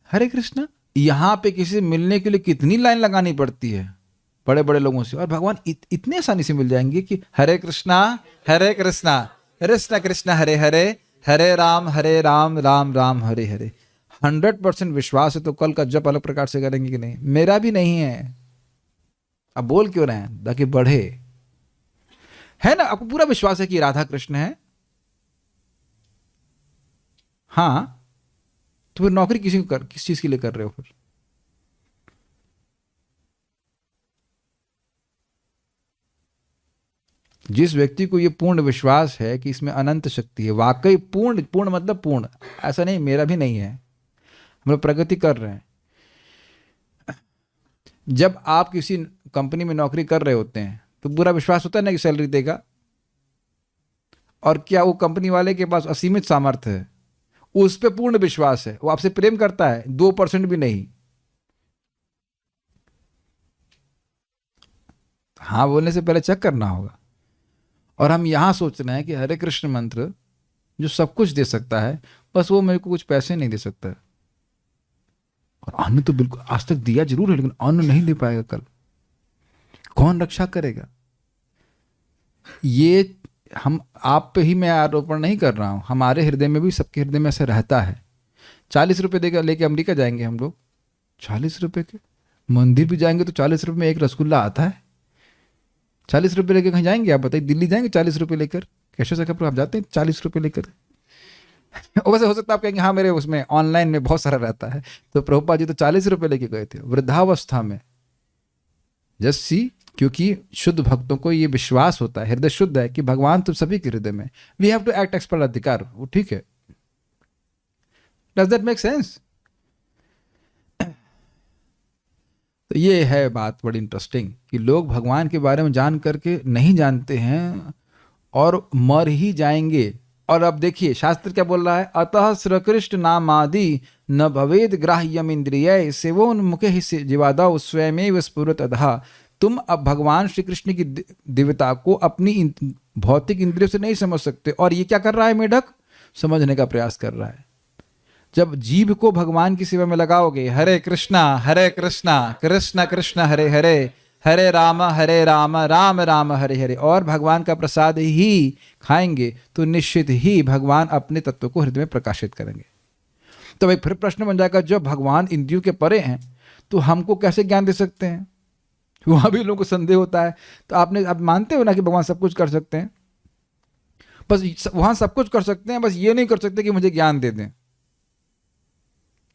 हरे कृष्णा, यहां पे किसी से मिलने के लिए कितनी लाइन लगानी पड़ती है बड़े बड़े लोगों से, और भगवान इतने आसानी से मिल जाएंगे कि हरे कृष्णा कृष्ण कृष्ण हरे हरे, हरे राम राम राम हरे हरे। 100% विश्वास है तो कल का जप अलग प्रकार से करेंगे कि नहीं? मेरा भी नहीं है, अब बोल क्यों रहे हैं? ताकि बढ़े, है ना? आपको पूरा विश्वास है कि राधा कृष्ण है, हाँ, तो फिर नौकरी किस चीज के लिए कर रहे हो? फिर जिस व्यक्ति को ये पूर्ण विश्वास है कि इसमें अनंत शक्ति है, वाकई पूर्ण मतलब पूर्ण, ऐसा नहीं मेरा भी नहीं है, हम लोग प्रगति कर रहे हैं। जब आप किसी कंपनी में नौकरी कर रहे होते हैं तो पूरा विश्वास होता है ना कि सैलरी देगा, और क्या वो कंपनी वाले के पास असीमित सामर्थ्य है? उस पर पूर्ण विश्वास है, वो आपसे प्रेम करता है, 2% भी नहीं। हाँ बोलने से पहले चेक करना होगा। और हम यहां सोच रहे हैं कि हरे कृष्ण मंत्र जो सब कुछ दे सकता है, बस वो मेरे को कुछ पैसे नहीं दे सकता है। और अन्न तो बिल्कुल आज तक दिया जरूर है, लेकिन अन्न नहीं दे पाएगा, कल कौन रक्षा करेगा? ये हम आप पे ही मैं आरोपण नहीं कर रहा हूं, हमारे हृदय में भी, सबके हृदय में ऐसा रहता है। 40 रुपए देकर लेके अमेरिका जाएंगे हम लोग, 40 रुपए के मंदिर भी जाएंगे तो 40 रुपए में एक रसगुल्ला आता है। 40 रुपये लेकर कहीं जाएंगे? आप बताइए, दिल्ली जाएंगे 40 रुपये लेकर? कैसे सकते आप जाते हैं 40 रुपये लेकर? वैसे हो सकता है आप कहेंगे हाँ मेरे उसमें ऑनलाइन में बहुत सारा रहता है। तो प्रभुपाद जी तो 40 रुपये लेके गए थे वृद्धावस्था में। जस्ट सी, क्योंकि शुद्ध भक्तों को ये विश्वास होता है, हृदय शुद्ध है कि भगवान तो सभी के हृदय में, we have to act as per अधिकार। वो ठीक है, डज दैट मेक सेंस? तो ये है बात बड़ी इंटरेस्टिंग कि लोग भगवान के बारे में जान करके नहीं जानते हैं और मर ही जाएंगे और अब देखिए शास्त्र क्या बोल रहा है, अतः श्रीकृष्ण नामादि न भवेद ग्राह्यम इंद्रिय सेवोन्मुखे ही जीवादौ स्वयमेव स्फुरत अधः। तुम अब भगवान श्री कृष्ण की दिव्यता को अपनी भौतिक इंद्रियों से नहीं समझ सकते। और ये क्या कर रहा है मेढक, समझने का प्रयास कर रहा है। जब जीभ को भगवान की सेवा में लगाओगे, हरे कृष्णा कृष्ण कृष्ण हरे हरे, हरे राम राम राम हरे हरे, और भगवान का प्रसाद ही खाएंगे, तो निश्चित ही भगवान अपने तत्व को हृदय में प्रकाशित करेंगे। तो भाई फिर प्रश्न बन जाएगा, जब भगवान इंद्रियों के परे हैं तो हमको कैसे ज्ञान दे सकते हैं? वहां भी लोगों को संदेह होता है। तो आप मानते हो ना कि भगवान सब कुछ कर सकते हैं, बस वहां सब कुछ कर सकते हैं, बस ये नहीं कर सकते कि मुझे ज्ञान दे दें।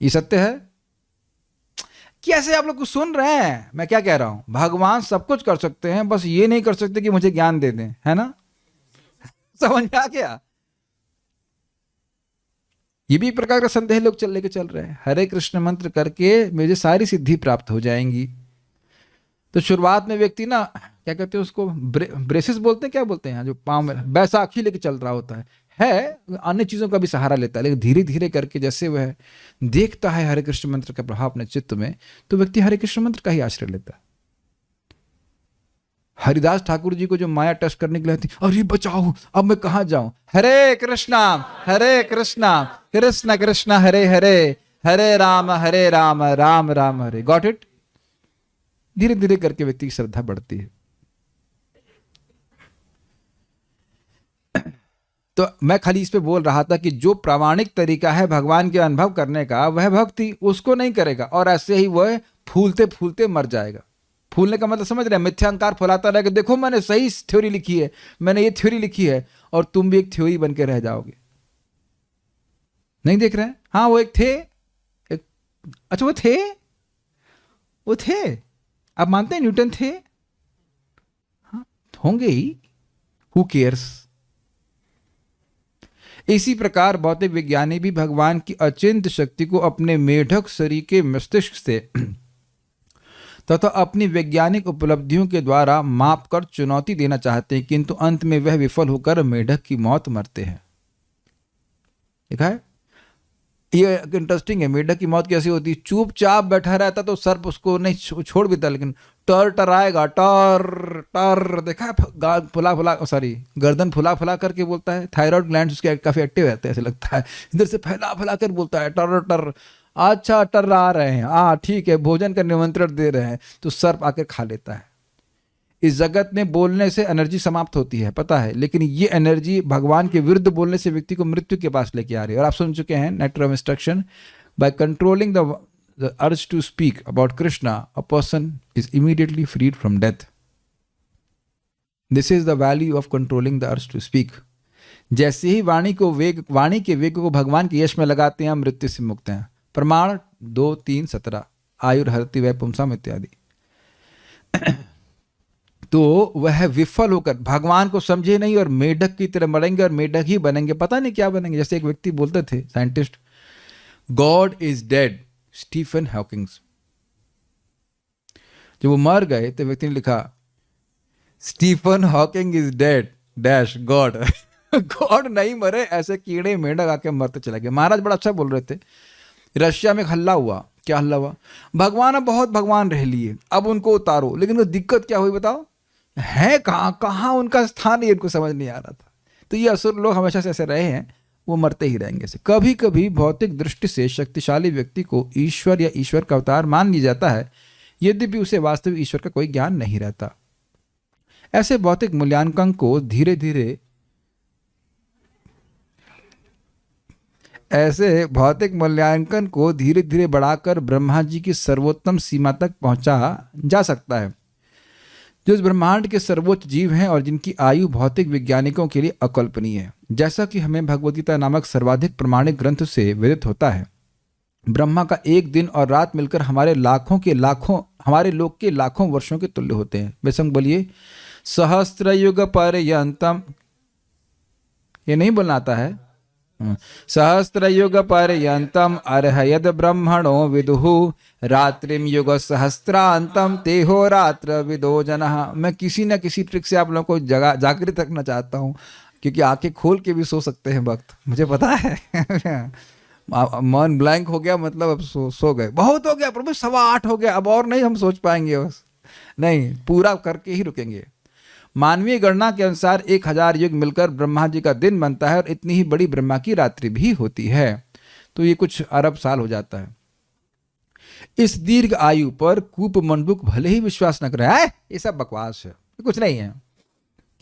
ये सत्य है? कैसे आप लोग कुछ सुन रहे हैं मैं क्या कह रहा हूं? भगवान सब कुछ कर सकते हैं, बस ये नहीं कर सकते कि मुझे ज्ञान दे दें, है ना? समझ में आ गया? ये भी एक प्रकार का संदेह लोग लेके चल रहे हैं। हरे कृष्ण मंत्र करके मुझे सारी सिद्धि प्राप्त हो जाएंगी। तो शुरुआत में व्यक्ति ना क्या कहते हैं उसको, ब्रेसिस बोलते हैं, क्या बोलते हैं, जो पाँव में बैसाखी लेके चल रहा होता है अन्य चीजों का भी सहारा लेता है, लेकिन धीरे धीरे करके जैसे वह देखता है हरे कृष्ण मंत्र का प्रभाव अपने चित्त में, तो व्यक्ति हरे कृष्ण मंत्र का ही आश्रय लेता है। हरिदास ठाकुर जी को जो माया टच करने के लिए थी, अरे बचाओ अब मैं कहाँ जाऊं, हरे कृष्णा कृष्ण कृष्ण हरे हरे, हरे राम राम राम हरे। Got it? धीरे धीरे करके व्यक्ति की श्रद्धा बढ़ती है। तो मैं खाली इस पे बोल रहा था कि जो प्रामाणिक तरीका है भगवान के अनुभव करने का, वह भक्ति उसको नहीं करेगा, और ऐसे ही वह फूलते फूलते मर जाएगा। फूलने का मतलब समझ रहे हैं? मिथ्यांकार फैलाता रहेगा, देखो मैंने सही थ्योरी लिखी है, मैंने ये थ्योरी लिखी है, और तुम भी एक थ्योरी बन के रह जाओगे। नहीं देख रहे हैं? हाँ वो एक थे, अच्छा वो थे, आप मानते हैं न्यूटन थे? हाँ होंगे ही, हु केयर्स। इसी प्रकार भौतिक विज्ञानी भी भगवान की अचिंत्य शक्ति को अपने मेढक शरीर के मस्तिष्क से तथा अपनी वैज्ञानिक उपलब्धियों के द्वारा माप कर चुनौती देना चाहते हैं, किंतु अंत में वह विफल होकर मेढक की मौत मरते हैं। देखा है? ये इंटरेस्टिंग है। मेढक की मौत कैसी होती है? चुपचाप बैठा रहता तो सर्प उसको नहीं छोड़ भी था, लेकिन टर आएगा, टर देखा है? गर्दन फुला करके बोलता है। थायराइड ग्लैंड उसके काफी एक्टिव रहते हैं, ऐसे लगता है, इधर से फैला कर बोलता है टर। अच्छा टर आ रहे हैं, ठीक है, भोजन का निमंत्रण दे रहे हैं, तो सर्प आकर खा लेता है। इस जगत में बोलने से एनर्जी समाप्त होती है, पता है, लेकिन ये एनर्जी भगवान के विरुद्ध बोलने से व्यक्ति को मृत्यु के पास लेके आ रही है। और आप सुन चुके हैं nature of instruction, by controlling the urge to speak about Krishna a person is immediately freed from death. This is the value of controlling the urge to speak. जैसे ही वाणी के वेग को भगवान के यश में लगाते हैं, हम मृत्यु से मुक्त हैं। प्रमाण 2:3:17 आयुर्हरति वै पुंसाम इत्यादि। तो वह विफल होकर भगवान को समझे नहीं और मेढक की तरह मरेंगे, और मेढक ही बनेंगे, पता नहीं क्या बनेंगे। जैसे एक व्यक्ति बोलते थे, scientist, God is dead, Stephen Hawkings. जब वो मर गए तो व्यक्ति ने लिखा, Stephen Hawking is dead dash God. God नहीं मरे, ऐसे कीड़े मेढक आके मरते चले गए। महाराज बड़ा अच्छा बोल रहे थे। रशिया में हल्ला हुआ, क्या हल्ला हुआ? भगवान अब बहुत भगवान रह लिए, अब उनको उतारो। लेकिन वो दिक्कत क्या हुई बताओ? है कहाँ उनका स्थान, ये उनको समझ नहीं आ रहा था। तो ये असुर लोग हमेशा से ऐसे रहे हैं, वो मरते ही रहेंगे। कभी कभी भौतिक दृष्टि से शक्तिशाली व्यक्ति को ईश्वर या ईश्वर का अवतार मान लिया जाता है, यद्यपि उसे वास्तविक ईश्वर का कोई ज्ञान नहीं रहता। ऐसे भौतिक मूल्यांकन को धीरे धीरे बढ़ाकर ब्रह्मा जी की सर्वोत्तम सीमा तक पहुंचा जा सकता है, जो इस ब्रह्मांड के सर्वोच्च जीव हैं और जिनकी आयु भौतिक वैज्ञानिकों के लिए अकल्पनीय है। जैसा कि हमें भगवद गीता नामक सर्वाधिक प्रमाणिक ग्रंथ से विदित होता है, ब्रह्मा का एक दिन और रात मिलकर हमारे लोक के लाखों वर्षों के तुल्य होते हैं। बेशक बोलिए, सहस्त्र युग पर्यंतम, ये नहीं बोलना आता है, सहस्त्र युग पर्यंतम अर्हयद ब्रह्मणो विदुहु रात्रिम युग सहस्त्रांतम तेहो रात्र विदो जनः। मैं किसी न किसी ट्रिक से आप लोगों को जागृत रखना चाहता हूँ क्योंकि आंखें खोल के भी सो सकते हैं भक्त, मुझे पता है। मन ब्लैंक हो गया मतलब अब सो गए, बहुत हो गया प्रभु, 8:15 हो गया, अब और नहीं हम सोच पाएंगे, बस नहीं, पूरा करके ही रुकेंगे। मानवीय गणना के अनुसार 1000 युग मिलकर ब्रह्मा जी का दिन बनता है और इतनी ही बड़ी ब्रह्मा की रात्रि भी होती है, तो ये कुछ अरब साल हो जाता है। इस दीर्घ आयु पर कूप मंडूक भले ही विश्वास न करे, ये सब बकवास है, कुछ नहीं है,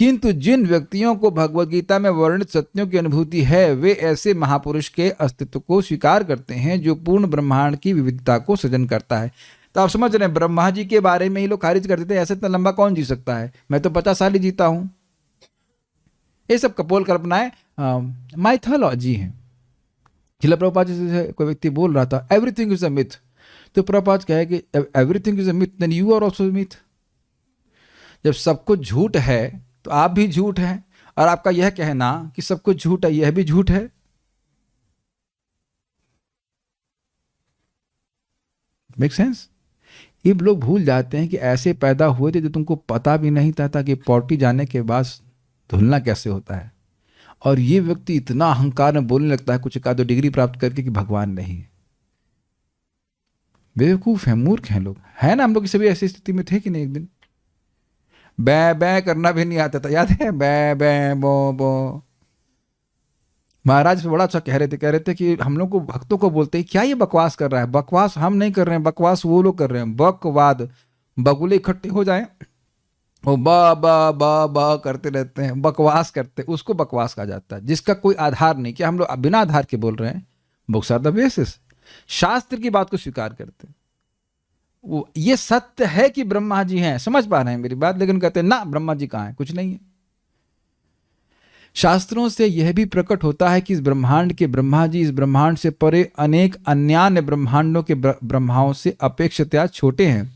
किंतु जिन व्यक्तियों को भगवद गीता में वर्णित सत्यों की अनुभूति है, वे ऐसे महापुरुष के अस्तित्व को स्वीकार करते हैं जो पूर्ण ब्रह्मांड की विविधता को सृजन करता है। तो आप समझ रहे हैं, ब्रह्मा जी के बारे में ही लोग खारिज करते थे, ऐसे इतना लंबा कौन जी सकता है, मैं तो 50 साल ही जीता हूं। ये सब कपोल कल्पनाएं, माइथोलॉजी है। शिला प्रभुपाद जी से कोई व्यक्ति बोल रहा था एवरीथिंग इज अ मिथ, तो प्रभुपाद कहे कि everything is a myth then you are also myth. जब सब कुछ झूठ है तो आप भी झूठ हैं, और आपका यह कहना कि सब कुछ झूठ है, यह भी झूठ है। Make sense? ये लोग भूल जाते हैं कि ऐसे पैदा हुए थे जो तुमको पता भी नहीं था कि पॉटी जाने के बाद धुलना कैसे होता है, और ये व्यक्ति इतना अहंकार में बोलने लगता है कुछ एक आधो डिग्री प्राप्त करके कि भगवान नहीं है। बेवकूफ है, मूर्ख हैं लोग, है ना? हम लोग सभी ऐसी स्थिति में थे कि नहीं? एक दिन बै बै करना भी नहीं आता था, याद है? बै बै बो बो। महाराज बड़ा अच्छा कह रहे थे कि हम लोग को, भक्तों को बोलते हैं क्या ये बकवास कर रहा है। बकवास हम नहीं कर रहे हैं, बकवास वो लोग कर रहे हैं। बकवाद, बगुले इकट्ठे हो जाएं, वो बा बा बा बा करते रहते हैं, बकवास करते, उसको बकवास कहा जाता है, जिसका कोई आधार नहीं। क्या हम लोग बिना आधार के बोल रहे हैं? Books are the basis. शास्त्र की बात को स्वीकार करते हैं, वो ये सत्य है कि ब्रह्मा जी हैं, समझ पा रहे हैं मेरी बात, लेकिन कहते हैं ना ब्रह्मा जी कहाँ है, कुछ नहीं है। शास्त्रों से यह भी प्रकट होता है कि इस ब्रह्मांड के ब्रह्मा जी इस ब्रह्मांड से परे अनेक अन्यान्य ब्रह्मांडों के ब्रह्माओं से अपेक्षाकृत छोटे हैं,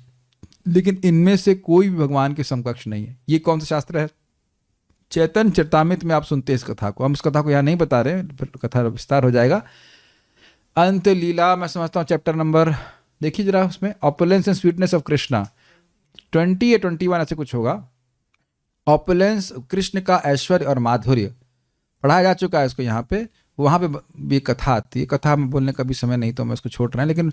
लेकिन इनमें से कोई भी भगवान के समकक्ष नहीं है। ये कौन सा शास्त्र है? चैतन्य चरितामृत में आप सुनते हैं इस कथा को। हम इस कथा को यहाँ नहीं बता रहे, कथा विस्तार हो जाएगा। अंत लीला, मैं समझता हूँ चैप्टर नंबर, देखिए जरा उसमें, opulence and sweetness of Krishna, 20 या 21 ऐसे कुछ होगा। ऑपुलेंस, कृष्ण का ऐश्वर्य और माधुर्य पढ़ाया जा चुका है इसको यहाँ पे। वहाँ पे भी कथा आती है, कथा में बोलने का भी समय नहीं तो मैं इसको छोड़ रहे हैं, लेकिन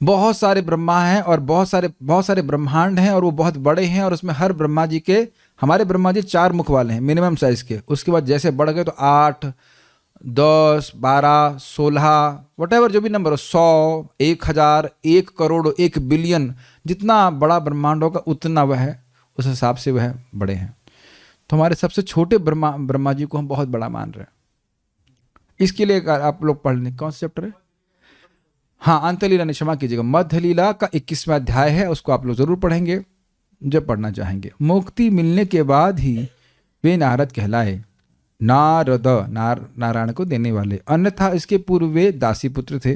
बहुत सारे ब्रह्मा हैं और बहुत सारे ब्रह्मांड हैं, और वो बहुत बड़े हैं, और उसमें हर ब्रह्मा जी के, हमारे ब्रह्मा जी 4 मुख वाले हैं मिनिमम साइज के। उसके बाद जैसे बढ़ गए तो 8, 10, 12, 16, वटेवर जो भी नंबर हो, 100, 1000, 1 करोड़, 1 बिलियन, जितना बड़ा ब्रह्मांड होगा उतना वह है, उस हिसाब से वह बड़े हैं। तो हमारे सबसे छोटे ब्रह्मा जी को हम बहुत बड़ा मान रहे हैं। इसके लिए आप लोग पढ़ लें, कौन सा चैप्टर है? हाँ, अंतलीला ने, क्षमा कीजिएगा, मध्य लीला का 21वां अध्याय है, उसको आप लोग जरूर पढ़ेंगे जब पढ़ना चाहेंगे। मुक्ति मिलने के बाद ही वे नारद कहलाए, नारद, नारायण को देने वाले, अन्यथा इसके पूर्व वे दासी पुत्र थे।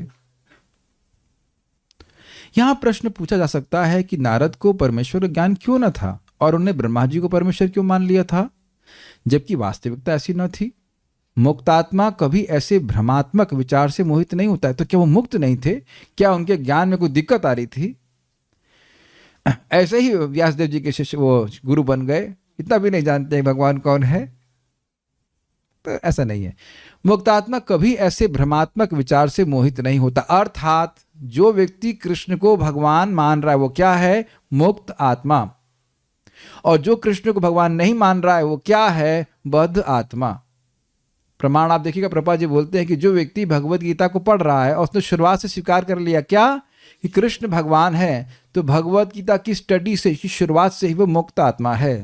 यहां प्रश्न पूछा जा सकता है कि नारद को परमेश्वर का ज्ञान क्यों न था और उन्हें ब्रह्मा जी को परमेश्वर क्यों मान लिया था, जबकि वास्तविकता ऐसी न थी। मुक्तात्मा कभी ऐसे भ्रमात्मक विचार से मोहित नहीं होता है, तो क्या वो मुक्त नहीं थे? क्या उनके ज्ञान में कोई दिक्कत आ रही थी? ऐसे ही व्यासदेव जी के शिष्य वो गुरु बन गए, इतना भी नहीं जानते हैं भगवान कौन है, तो ऐसा नहीं है। मुक्तात्मा कभी ऐसे भ्रमात्मक विचार से मोहित नहीं होता, अर्थात जो व्यक्ति कृष्ण को भगवान मान रहा है वो क्या है? मुक्त आत्मा। और जो कृष्ण को भगवान नहीं मान रहा है वो क्या है? बद्ध आत्मा। प्रमाण आप देखिएगा, प्रभुपाद जी बोलते हैं कि जो व्यक्ति भगवद गीता को पढ़ रहा है और उसने शुरुआत से स्वीकार कर लिया क्या कि कृष्ण भगवान है, तो भगवद गीता की स्टडी से, की शुरुआत से ही वो मुक्त आत्मा है।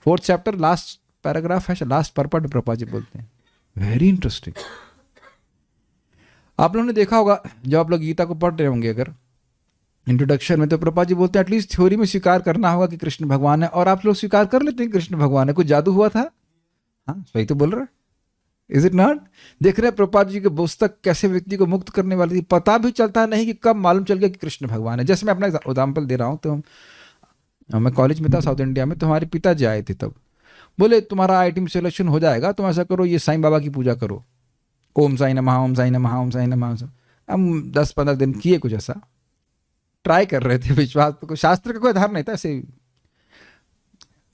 4th चैप्टर लास्ट पैराग्राफ है, लास्ट परपट प्रभुपाद जी बोलते हैं। Very interesting. आप लोगों ने देखा होगा जब आप लोग गीता को पढ़ रहे होंगे अगर इंट्रोडक्शन में, तो प्रभुपाद जी बोलते हैं एटलीस्ट थ्योरी में स्वीकार करना होगा कि कृष्ण भगवान है, और आप लोग स्वीकार कर लेते हैं कृष्ण भगवान है। कुछ जादू हुआ था? हाँ, सही तो बोल रहे, इज इट नॉट? देख रहे हैं प्रभुपाद जी की पुस्तक कैसे व्यक्ति को मुक्त करने वाली थी। पता भी चलता नहीं कि कब मालूम चल गया कि कृष्ण भगवान है। जैसे मैं अपना एग्जाम्पल दे रहा हूँ, तो मैं कॉलेज में था साउथ इंडिया में, तो हमारे पिताजी आए थे, तब बोले तुम्हारा IIT में सिलेक्शन हो जाएगा, तुम ऐसा करो, ये साईं बाबा की पूजा करो, ओम साई नमः, ओम साई नमः, ओम साई नमः। हम 10-15 दिन किए, कुछ ऐसा ट्राई कर रहे थे। विश्वास तो शास्त्र का कोई आधार नहीं था, ऐसे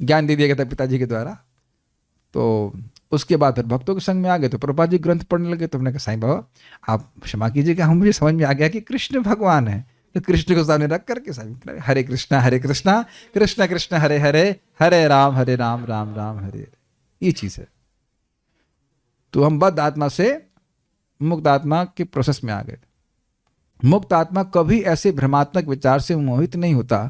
ज्ञान दे दिया गया था पिताजी के द्वारा। तो उसके बाद फिर भक्तों के संग में आ गए तो प्रभुपाद जी ग्रंथ पढ़ने लगे। तो हमने कहा साईं बाबा आप क्षमा कीजिएगा, हम मुझे समझ में आ गया कि कृष्ण भगवान है। तो कृष्ण को सामने रख करके साईं हरे कृष्णा कृष्ण कृष्ण हरे हरे, हरे राम राम राम हरे। ये चीज़ है। तो हम बद्ध आत्मा से मुक्त आत्मा के प्रोसेस में आ गए। मुक्त आत्मा कभी ऐसे भ्रमात्मक विचार से मोहित नहीं होता।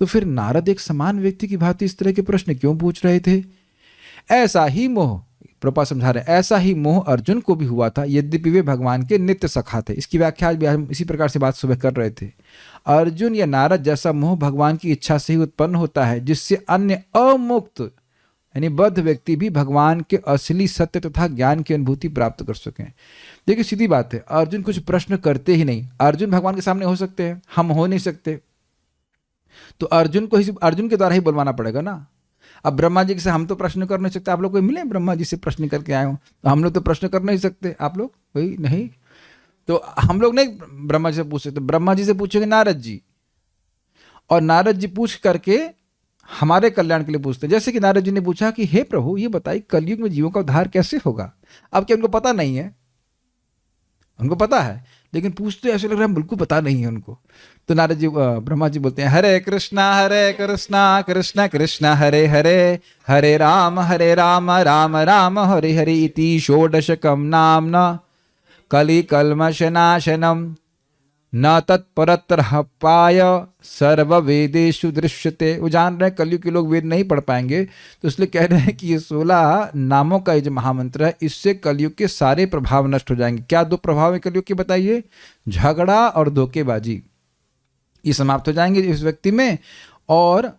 तो फिर नारद एक समान व्यक्ति की भांति इस तरह के प्रश्न क्यों पूछ रहे थे? ऐसा ही मोह, प्रभुपाद समझा रहे, ऐसा ही मोह अर्जुन को भी हुआ था, यद्यपि वे भगवान के नित्य सखा थे। इसकी व्याख्या भी हम इसी प्रकार से बात सुबह कर रहे थे। अर्जुन या नारद जैसा मोह भगवान की इच्छा से ही उत्पन्न होता है, जिससे अन्य अमुक्त यानी बद्ध व्यक्ति भी भगवान के असली सत्य तथा ज्ञान की अनुभूति प्राप्त कर सकें। देखिए सीधी बात है, अर्जुन कुछ प्रश्न करते ही नहीं। अर्जुन भगवान के सामने हो सकते हैं, हम हो नहीं सकते। तो अर्जुन के द्वारा ही बुलवाना पड़ेगा ना। अब ब्रह्मा जी से हम तो प्रश्न कर नहीं सकते। आप लोग कोई मिले ब्रह्मा जी से प्रश्न करके आए हो? तो हम लोग तो प्रश्न कर नहीं सकते। आप लोग कोई नहीं, तो हम लोग नहीं ब्रह्मा जी से पूछ सकते। ब्रह्मा जी से पूछेंगे नारद जी, और नारद जी पूछ करके हमारे कल्याण के लिए पूछते हैं। जैसे कि नारद जी ने पूछा कि हे प्रभु ये बताइए कलयुग में जीवों का उद्धार कैसे होगा? अब क्या उनको पता नहीं है? उनको पता है, लेकिन पूछते ऐसे लग रहा है बिल्कुल पता नहीं है उनको। तो नारद जी ब्रह्मा जी बोलते हैं हरे कृष्णा कृष्ण कृष्ण हरे हरे, हरे राम राम राम हरे हरे, इति षोडशकम नाम्ना कलि कल्मषनाशनम न तत्परत्रहपाय सर्व वेदेषु दृश्यते। वो जान रहे हैं कलयुग के लोग वेद नहीं पढ़ पाएंगे, तो इसलिए कह रहे हैं कि ये 16 नामों का ये जो महामंत्र है, इससे कलयुग के सारे प्रभाव नष्ट हो जाएंगे। क्या 2 प्रभाव है कलयुग के बताइए? झगड़ा और धोखेबाजी, ये समाप्त हो जाएंगे इस व्यक्ति में। और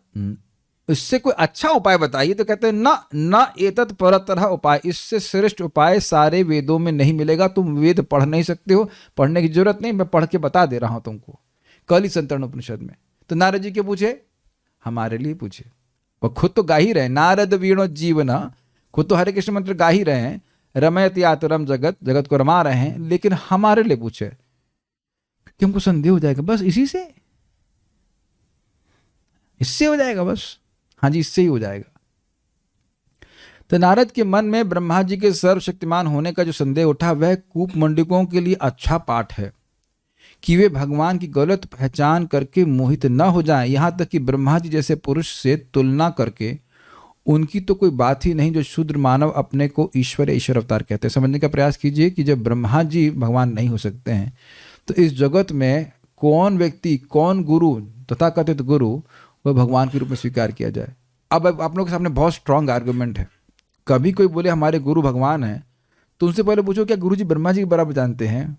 इससे कोई अच्छा उपाय बताइए, तो कहते हैं न एतत् परतरह उपाय, इससे श्रेष्ठ उपाय सारे वेदों में नहीं मिलेगा। तुम वेद पढ़ नहीं सकते हो, पढ़ने की जरूरत नहीं, मैं पढ़ के बता दे रहा हूं तुमको कलि संतरण उपनिषद में। तो नारद जी के पूछे, हमारे लिए पूछे। और खुद तो गा ही रहे, नारद वीणो जीवना, खुद तो हरे कृष्ण मंत्र गा ही रहे हैं, रमयति आतरम जगत, जगत को रमा रहे हैं, लेकिन हमारे लिए पूछे कि हमको संदेह हो जाएगा बस इसी से, इससे हो जाएगा बस। हाँ जी, इससे ही हो जाएगा। तो नारद के मन में ब्रह्मा जी के सर्वशक्तिमान होने का जो संदेह उठा, वह कूपमंडकों के लिए अच्छा पाठ है कि वे भगवान की गलत पहचान करके मोहित न हो जाएं। यहां तक कि ब्रह्मा जी जैसे पुरुष से तुलना करके उनकी तो कोई बात ही नहीं, जो शूद्र मानव अपने को ईश्वर अवतार कहते हैं। समझने का प्रयास कीजिए कि जब ब्रह्मा जी भगवान नहीं हो सकते हैं, तो इस जगत में कौन व्यक्ति, कौन गुरु, तथाकथित गुरु, वह भगवान के रूप में स्वीकार किया जाए। अब आप लोगों के सामने बहुत स्ट्रांग आर्गुमेंट है। कभी कोई बोले हमारे गुरु भगवान हैं, तो उनसे पहले पूछो क्या गुरु जी ब्रह्मा जी के बराबर जानते हैं?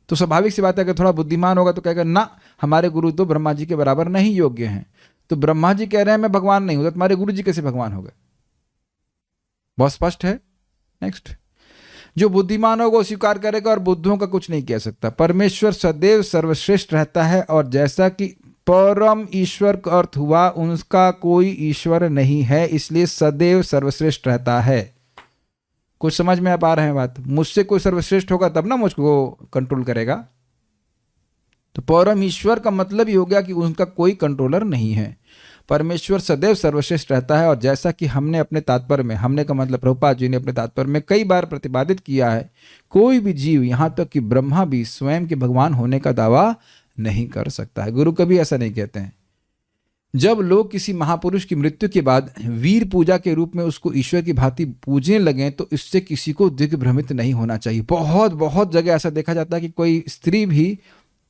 तो स्वाभाविक सी बात है, अगर थोड़ा बुद्धिमान होगा तो कहेगा ना, हमारे गुरु तो ब्रह्मा जी के बराबर नहीं योग्य हैं। तो ब्रह्मा जी कह रहे हैं मैं भगवान नहीं हूं, तो तुम्हारे गुरु जी कैसे भगवान हो गए? बहुत स्पष्ट है। नेक्स्ट, जो बुद्धिमान होगा वो स्वीकार करेगा और बुद्धों का कुछ नहीं कह सकता। परमेश्वर सदैव सर्वश्रेष्ठ रहता है, और जैसा कि परम ईश्वर का अर्थ हुआ उनका कोई ईश्वर नहीं है, इसलिए सदैव सर्वश्रेष्ठ रहता है। कुछ समझ में आ पा रहे हैं बात? मुझसे कोई सर्वश्रेष्ठ होगा तब ना मुझको कंट्रोल करेगा। तो परम ईश्वर का मतलब ही हो गया कि उनका कोई कंट्रोलर नहीं है। परमेश्वर सदैव सर्वश्रेष्ठ रहता है, और जैसा कि हमने अपने तात्पर्य में, हमने का मतलब प्रभुपाद जी ने अपने तात्पर्य में कई बार प्रतिपादित किया है, कोई भी जीव, यहाँ तक कि ब्रह्मा भी स्वयं के भगवान होने का दावा नहीं कर सकता है। गुरु कभी ऐसा नहीं कहते हैं। जब लोग किसी महापुरुष की मृत्यु के बाद वीर पूजा के रूप में उसको ईश्वर की भांति पूजने लगें, तो इससे किसी को दिग्भ्रमित नहीं होना चाहिए। बहुत बहुत जगह ऐसा देखा जाता है कि कोई स्त्री भी,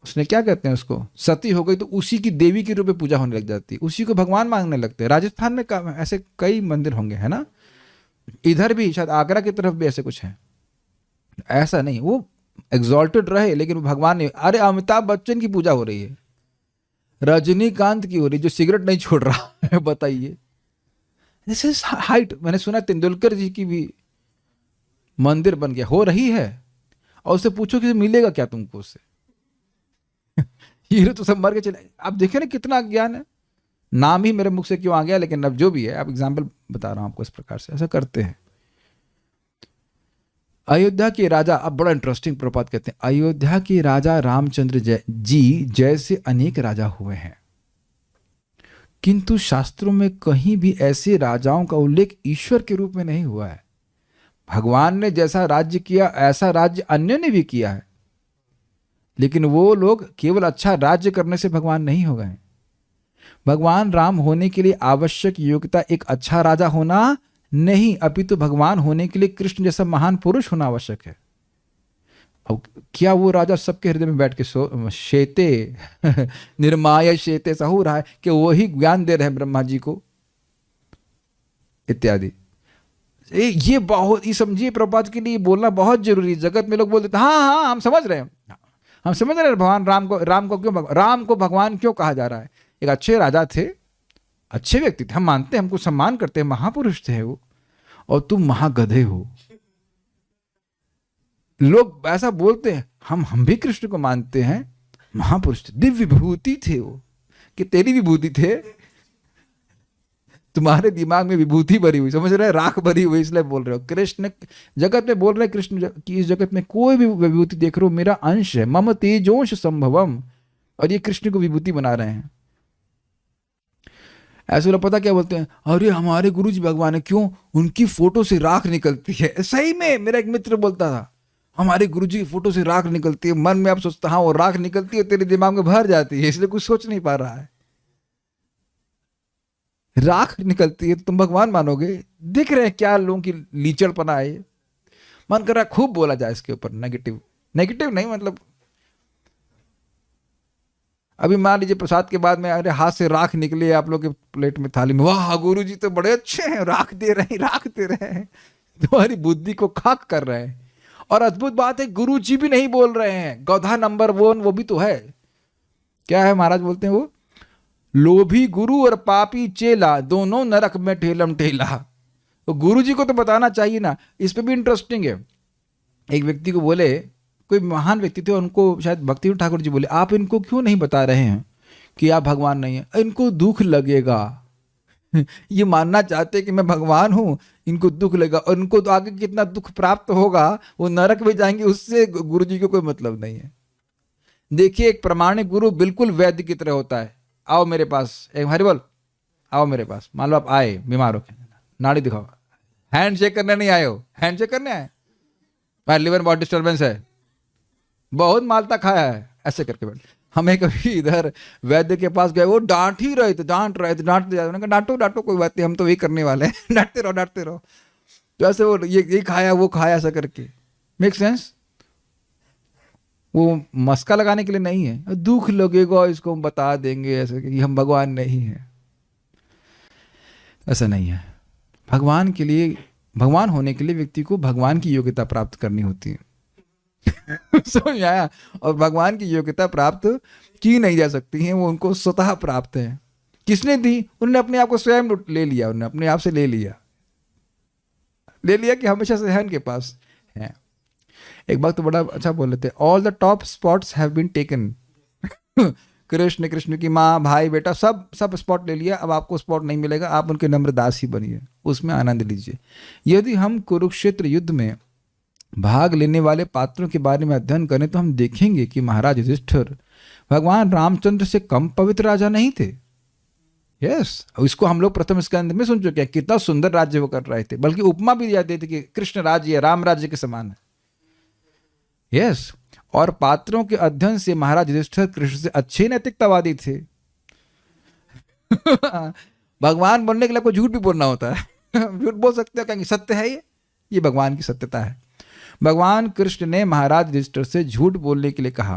उसने क्या कहते हैं, उसको सती हो गई तो उसी की देवी के रूप में पूजा होने लग जाती है, उसी को भगवान मांगने लगते हैं। राजस्थान में ऐसे कई मंदिर होंगे, है ना? इधर भी शायद आगरा की तरफ भी ऐसे कुछ है। ऐसा नहीं वो एग्जॉल्टेड रहे, लेकिन वो भगवान नहीं। अरे अमिताभ बच्चन की पूजा हो रही है, रजनीकांत की हो रही, जो सिगरेट नहीं छोड़ रहा है, बताइए। This is height. मैंने सुना तेंदुलकर जी की भी मंदिर बन गया, हो रही है, और उससे पूछो कि मिलेगा क्या तुमको उससे? हीरो तो सब मर के चले। आप देखें ना कितना ज्ञान है। नाम ही मेरे मुख से क्यों आ गया, लेकिन अब जो भी है, आप एग्जाम्पल बता रहा हूं आपको। इस प्रकार से ऐसा करते हैं। अयोध्या के राजा, अब बड़ा इंटरेस्टिंग प्रपात कहते हैं, अयोध्या के राजा रामचंद्र जी जैसे अनेक राजा हुए हैं, किंतु शास्त्रों में कहीं भी ऐसे राजाओं का उल्लेख ईश्वर के रूप में नहीं हुआ है। भगवान ने जैसा राज्य किया ऐसा राज्य अन्य ने भी किया है, लेकिन वो लोग केवल अच्छा राज्य करने से भगवान नहीं हो गए। भगवान राम होने के लिए आवश्यक योग्यता एक अच्छा राजा होना नहीं, अपितु भगवान होने के लिए कृष्ण जैसा महान पुरुष होना आवश्यक है। अब क्या वो राजा सबके हृदय में बैठ के शेते निर्माय शेते ऐसा हो रहा है कि वो ही ज्ञान दे रहे हैं ब्रह्मा जी को इत्यादि? ये बहुत, ये समझिए, प्रभुपाद के लिए बोलना बहुत जरूरी है। जगत में लोग बोलते हाँ हाँ हम समझ रहे हैं, हम समझ रहे हैं भगवान राम को क्यों राम को भगवान क्यों कहा जा रहा है। एक अच्छे राजा थे, अच्छे व्यक्ति थे, हम मानते हैं, हमको सम्मान करते हैं, महापुरुष थे वो, और तुम महागधे हो। लोग ऐसा बोलते हैं, हम भी कृष्ण को मानते हैं, महापुरुष थे, दिव्य विभूति थे वो, कि तेरी विभूति थे, तुम्हारे दिमाग में विभूति भरी हुई, समझ रहे हैं, राख भरी हुई, इसलिए बोल रहे हो। कृष्ण जगत में बोल रहे हैं, कृष्ण की इस जगत में कोई भी विभूति देख रहे हो मेरा अंश है, मम तेजोंश संभवम, और ये कृष्ण को विभूति बना रहे हैं। ऐसे लोग पता क्या बोलते हैं, अरे हमारे गुरु जी भगवान है, क्यों? उनकी फोटो से राख निकलती है। सही में मेरा एक मित्र बोलता था, हमारे गुरु जी की फोटो से राख निकलती है। मन में आप सोचता हाँ वो राख निकलती है, तेरे दिमाग में भर जाती है, इसलिए कुछ सोच नहीं पा रहा है। राख निकलती है तो तुम भगवान मानोगे? दिख रहे हैं क्या लोगों की लीचड़पना है। मन कर रहा है खूब बोला जाए इसके ऊपर, नेगेटिव नहीं, मतलब अभी मान लीजिए प्रसाद के बाद में अरे हाथ से राख निकली आप लोग के प्लेट में, थाली में, वाह गुरु जी तो बड़े अच्छे हैं, राख दे रहे हैं, तुम्हारी बुद्धि को खाक कर रहे हैं। और अद्भुत बात है, गुरु जी भी नहीं बोल रहे हैं, गौधा नंबर 1 वो भी तो है। क्या है महाराज बोलते हैं वो, लोभी गुरु और पापी चेला दोनों नरक में ठेलम ठेला। तो गुरु जी को तो बताना चाहिए ना। इस पे भी इंटरेस्टिंग है, एक व्यक्ति को बोले, कोई महान व्यक्ति थे, उनको शायद भक्ति ठाकुर जी बोले, आप इनको क्यों नहीं बता रहे हैं कि आप भगवान नहीं है? इनको दुख लगेगा, ये मानना चाहते कि मैं भगवान हूं, इनको दुख लगेगा, और इनको तो आगे कितना दुख प्राप्त होगा, वो नरक में जाएंगे, उससे गुरु जी को कोई मतलब नहीं है। देखिए एक प्रमाणिक गुरु बिल्कुल वैद्य की तरह होता है। आओ मेरे पास, एक हरि बोल, आओ मेरे पास, मान लो आप आए बीमार हो के, नाड़ी दिखाओ, हैंड शेक करने नहीं आए हो, हैंड शेक करने आए, भाई लिवर बहुत डिस्टर्बेंस है, बहुत मालता खाया है, ऐसे करके बैठ। हमें कभी इधर वैद्य के पास गए, वो डांट रहे थे, डांटो कोई बात नहीं, हम तो वही करने वाले हैं, डांटते रहो। तो ऐसे वो ये खाया वो खाया, ऐसा करके, मेक सेंस? वो मस्का लगाने के लिए नहीं है, दुख लगेगा इसको हम बता देंगे ऐसे कि हम भगवान नहीं है। ऐसा नहीं है। भगवान के लिए, भगवान होने के लिए व्यक्ति को भगवान की योग्यता प्राप्त करनी होती है। समझ आया? और भगवान की योग्यता प्राप्त की नहीं जा सकती है, वो उनको स्वतः प्राप्त है। किसने दी? उन्होंने अपने आप को स्वयं ले लिया, उन्होंने अपने आप से ले लिया कि हमेशा से है उनके पास है। एक बात तो बड़ा अच्छा बोल रहे थे, all the top spots have been taken. Krishna की माँ, भाई, बेटा, सब स्पॉट ले लिया, अब आपको स्पॉट नहीं मिलेगा, आप उनके नम्र दास ही बनिए, उसमें आनंद लीजिए। यदि हम कुरुक्षेत्र युद्ध में भाग लेने वाले पात्रों के बारे में अध्ययन करें तो हम देखेंगे कि महाराज युधिष्ठिर भगवान रामचंद्र से कम पवित्र राजा नहीं थे। यस, इसको हम लोग प्रथम स्कंद में सुन चुके हैं, कितना सुंदर राज्य वो कर रहे थे, बल्कि उपमा भी दिया देते कि कृष्ण राज्य राम राज्य के समान है। यस, और पात्रों के अध्ययन से महाराज युधिष्ठिर कृष्ण से अच्छे नैतिकतावादी थे। भगवान बनने के लिए आपको झूठ भी बोलना होता है। झूठ बोल सकते हो, कहेंगे सत्य है ये भगवान की सत्यता है। भगवान कृष्ण ने महाराज युधिष्ठिर से झूठ बोलने के लिए कहा,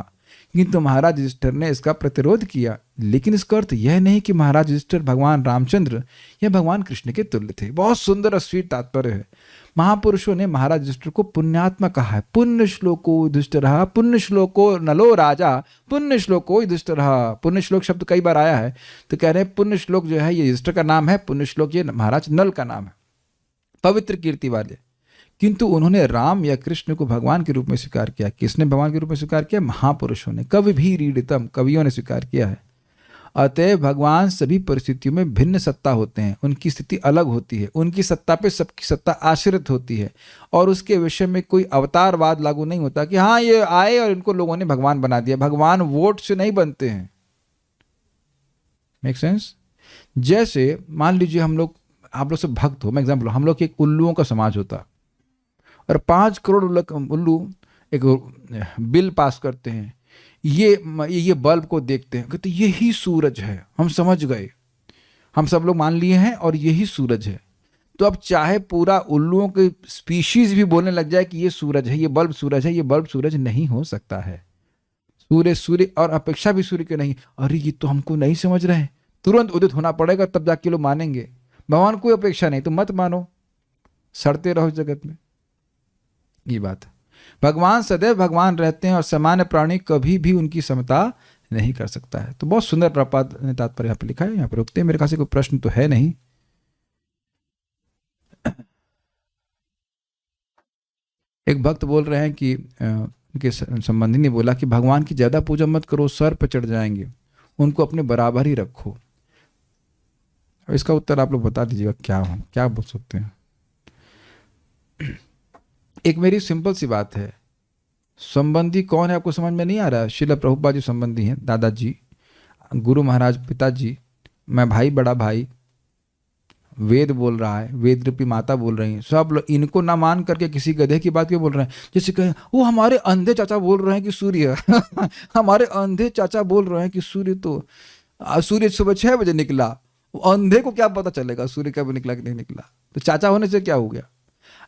किंतु महाराज युधिष्ठिर ने इसका प्रतिरोध किया। लेकिन इसका अर्थ यह नहीं कि महाराज युधिष्ठिर भगवान रामचंद्र या भगवान कृष्ण के तुल्य थे। बहुत सुंदर और स्वीट तात्पर्य है। महापुरुषों ने महाराज युधिष्ठिर को पुण्यात्मा कहा है। पुण्य श्लोको युधिष्ठिरः, पुण्य श्लोको नलो राजा, पुण्य श्लोको युधिष्ठिरः। पुण्य श्लोक शब्द कई बार आया है, तो कह रहे हैं पुण्य श्लोक जो है ये युधिष्ठिर का नाम है, पुण्य श्लोक ये महाराज नल का नाम है, पवित्र कीर्ति वाले। किंतु उन्होंने राम या कृष्ण को भगवान के रूप में स्वीकार किया। किसने भगवान के रूप में स्वीकार किया? महापुरुषों ने। कवि भी रीडितम, कवियों ने स्वीकार किया है। अतः भगवान सभी परिस्थितियों में भिन्न सत्ता होते हैं, उनकी स्थिति अलग होती है, उनकी सत्ता पे सबकी सत्ता आश्रित होती है, और उसके विषय में कोई अवतारवाद लागू नहीं होता कि हाँ ये आए और इनको लोगों ने भगवान बना दिया। भगवान वोट से नहीं बनते हैं। Make sense? जैसे मान लीजिए हम लोग, आप लोग सब भक्त हो, मैं एग्जाम्पल, हम लोग एक उल्लुओं का समाज होता और 5 करोड़ उल्लू एक बिल पास करते हैं, ये बल्ब को देखते हैं, कहते यही सूरज है, हम समझ गए, हम सब लोग मान लिए हैं और यही सूरज है। तो अब चाहे पूरा उल्लुओं के स्पीशीज भी बोलने लग जाए कि ये सूरज है, ये बल्ब सूरज है, ये बल्ब सूरज नहीं हो सकता है। सूर्य और अपेक्षा भी सूर्य के नहीं। अरे ये तो हमको नहीं समझ रहे हैं, तुरंत उदित होना पड़ेगा तब जाके लोग मानेंगे। भगवान कोई अपेक्षा नहीं तो मत मानो, सड़ते रहो जगत में। ये बात है, भगवान सदैव भगवान रहते हैं और सामान्य प्राणी कभी भी उनकी समता नहीं कर सकता है। तो बहुत सुंदर प्रपात ने तात्पर्य यहाँ पे लिखा है। यहाँ पे रुकते हैं, मेरे ख्याल से कोई प्रश्न तो है नहीं। एक भक्त बोल रहे हैं कि उनके संबंधी ने बोला कि भगवान की ज्यादा पूजा मत करो, सर पर चढ़ जाएंगे, उनको अपने बराबर ही रखो। इसका उत्तर आप लोग बता दीजिएगा, क्या बोल सकते हैं। एक मेरी सिंपल सी बात है, संबंधी कौन है आपको समझ में नहीं आ रहा है? श्रील प्रभुपाद जी संबंधी हैं, दादाजी, गुरु महाराज पिताजी, मैं भाई, बड़ा भाई, वेद बोल रहा है, वेद रूपी माता बोल रही हैं, सब लोग इनको ना मान करके किसी गधे की बात क्यों बोल रहे हैं? जैसे कहें वो हमारे अंधे चाचा बोल रहे हैं कि सूर्य हमारे अंधे चाचा बोल रहे हैं कि सूर्य सुबह 6 बजे निकला, अंधे को क्या पता चलेगा सूर्य कब निकला कि नहीं निकला? तो चाचा होने से क्या हो गया?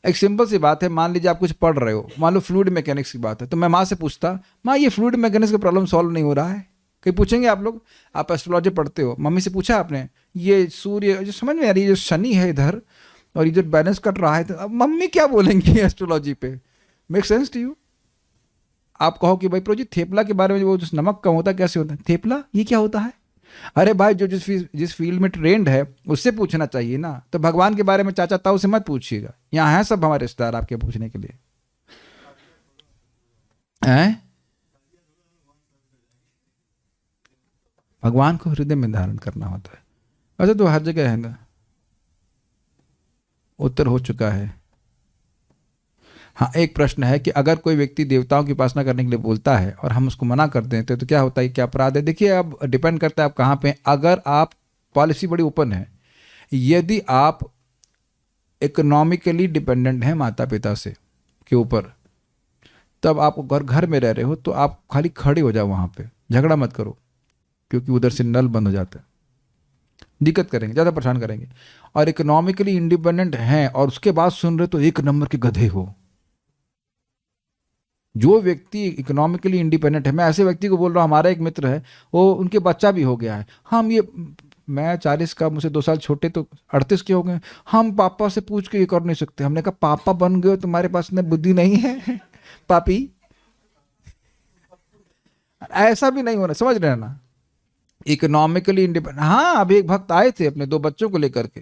एक सिंपल सी बात है, मान लीजिए आप कुछ पढ़ रहे हो, मान लो फ्लूइड मैकेनिक्स की बात है, तो मैं माँ से पूछता, माँ ये फ्लूइड मैकेनिक्स का प्रॉब्लम सॉल्व नहीं हो रहा है। कहीं पूछेंगे आप लोग, आप एस्ट्रोलॉजी पढ़ते हो, मम्मी से पूछा आपने ये सूर्य जो समझ में आ रही है, जो शनि है इधर और ये जो बैलेंस कट रहा है, तो अब मम्मी क्या बोलेंगी एस्ट्रोलॉजी पे? Make sense to you? आप कहो कि भाई प्रोजी थेपला के बारे में, वो जो नमक कम होता है कैसे होता है, थेपला ये क्या होता है? अरे भाई जो जिस फील्ड में ट्रेंड है उससे पूछना चाहिए ना। तो भगवान के बारे में चाचा ताऊ से मत पूछिएगा, यहाँ है सब हमारे रिश्तेदार आपके पूछने के लिए हैं? भगवान को हृदय में धारण करना होता है। वैसे तो हर जगह है ना, उत्तर हो चुका है। हाँ, एक प्रश्न है कि अगर कोई व्यक्ति देवताओं की उपासना करने के लिए बोलता है और हम उसको मना कर देते तो क्या होता है, क्या अपराध है? देखिए, अब डिपेंड करता है आप कहाँ पे। अगर आप, पॉलिसी बड़ी ओपन है, यदि आप इकोनॉमिकली डिपेंडेंट हैं माता पिता से के ऊपर, तब आप घर में रह रहे हो तो आप खाली खड़े हो जाओ वहाँ पे, झगड़ा मत करो, क्योंकि उधर से नल बंद हो जाता है, दिक्कत करेंगे, ज़्यादा परेशान करेंगे। और इकोनॉमिकली इंडिपेंडेंट हैं और उसके बाद सुन रहे तो एक नंबर के गधे हो। जो व्यक्ति इकोनॉमिकली इंडिपेंडेंट है, मैं ऐसे व्यक्ति को बोल रहा हूँ, हमारा एक मित्र है, वो उनके बच्चा भी हो गया है, मैं 40 का, मुझसे 2 साल छोटे, तो 38 के हो गए, हम पापा से पूछ के ये कर नहीं सकते। हमने कहा पापा बन गए, तुम्हारे पास इतनी बुद्धि नहीं है पापी? ऐसा भी नहीं होना, समझ रहे हैं ना? Economically independent. हाँ, अभी एक भक्त आए थे अपने 2 बच्चों को लेकर के,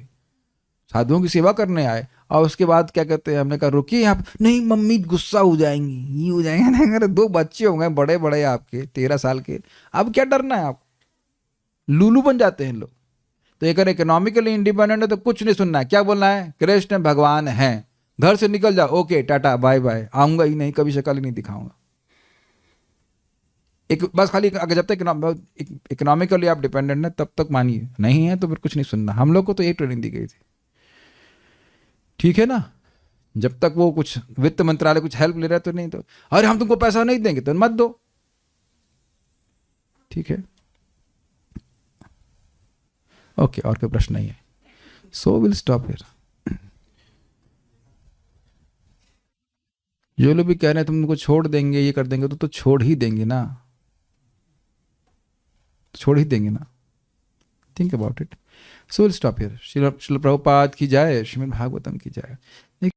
साधुओं की सेवा करने आए, और उसके बाद क्या कहते हैं, हमने कहा रुकिए आप, नहीं मम्मी गुस्सा हो जाएंगी, ये हो जाएंगे ना। अगर 2 बच्चे हो गए बड़े बड़े आपके 13 साल के, अब क्या डरना है आपको? लूलू बन जाते हैं लोग। तो अगर इकोनॉमिकली इंडिपेंडेंट है तो कुछ नहीं सुनना है, क्या बोलना है? कृष्ण भगवान हैं, घर से निकल जाओ, ओके टाटा बाय बाय, आऊंगा ही नहीं, कभी शक्ल ही नहीं दिखाऊंगा। एक बस खाली, अगर जब तक इकोनॉमिकली आप डिपेंडेंट है तब तक मानिए, नहीं है तो फिर कुछ नहीं सुनना। हम लोग को तो एक ट्रेनिंग दी गई थी, ठीक है ना? जब तक वो कुछ वित्त मंत्रालय कुछ हेल्प ले रहा है तो नहीं, तो अरे हम तुमको पैसा नहीं देंगे तो मत दो, ठीक है? ओके, और कोई प्रश्न नहीं है, सो विल स्टॉप हियर। जो लोग भी कह रहे हैं तुमको छोड़ देंगे, ये कर देंगे, तो छोड़ ही देंगे ना, छोड़ ही देंगे ना। Think about it. So will stop here. Srila Prabhupada की जय, श्रीमद् भागवतम की जय।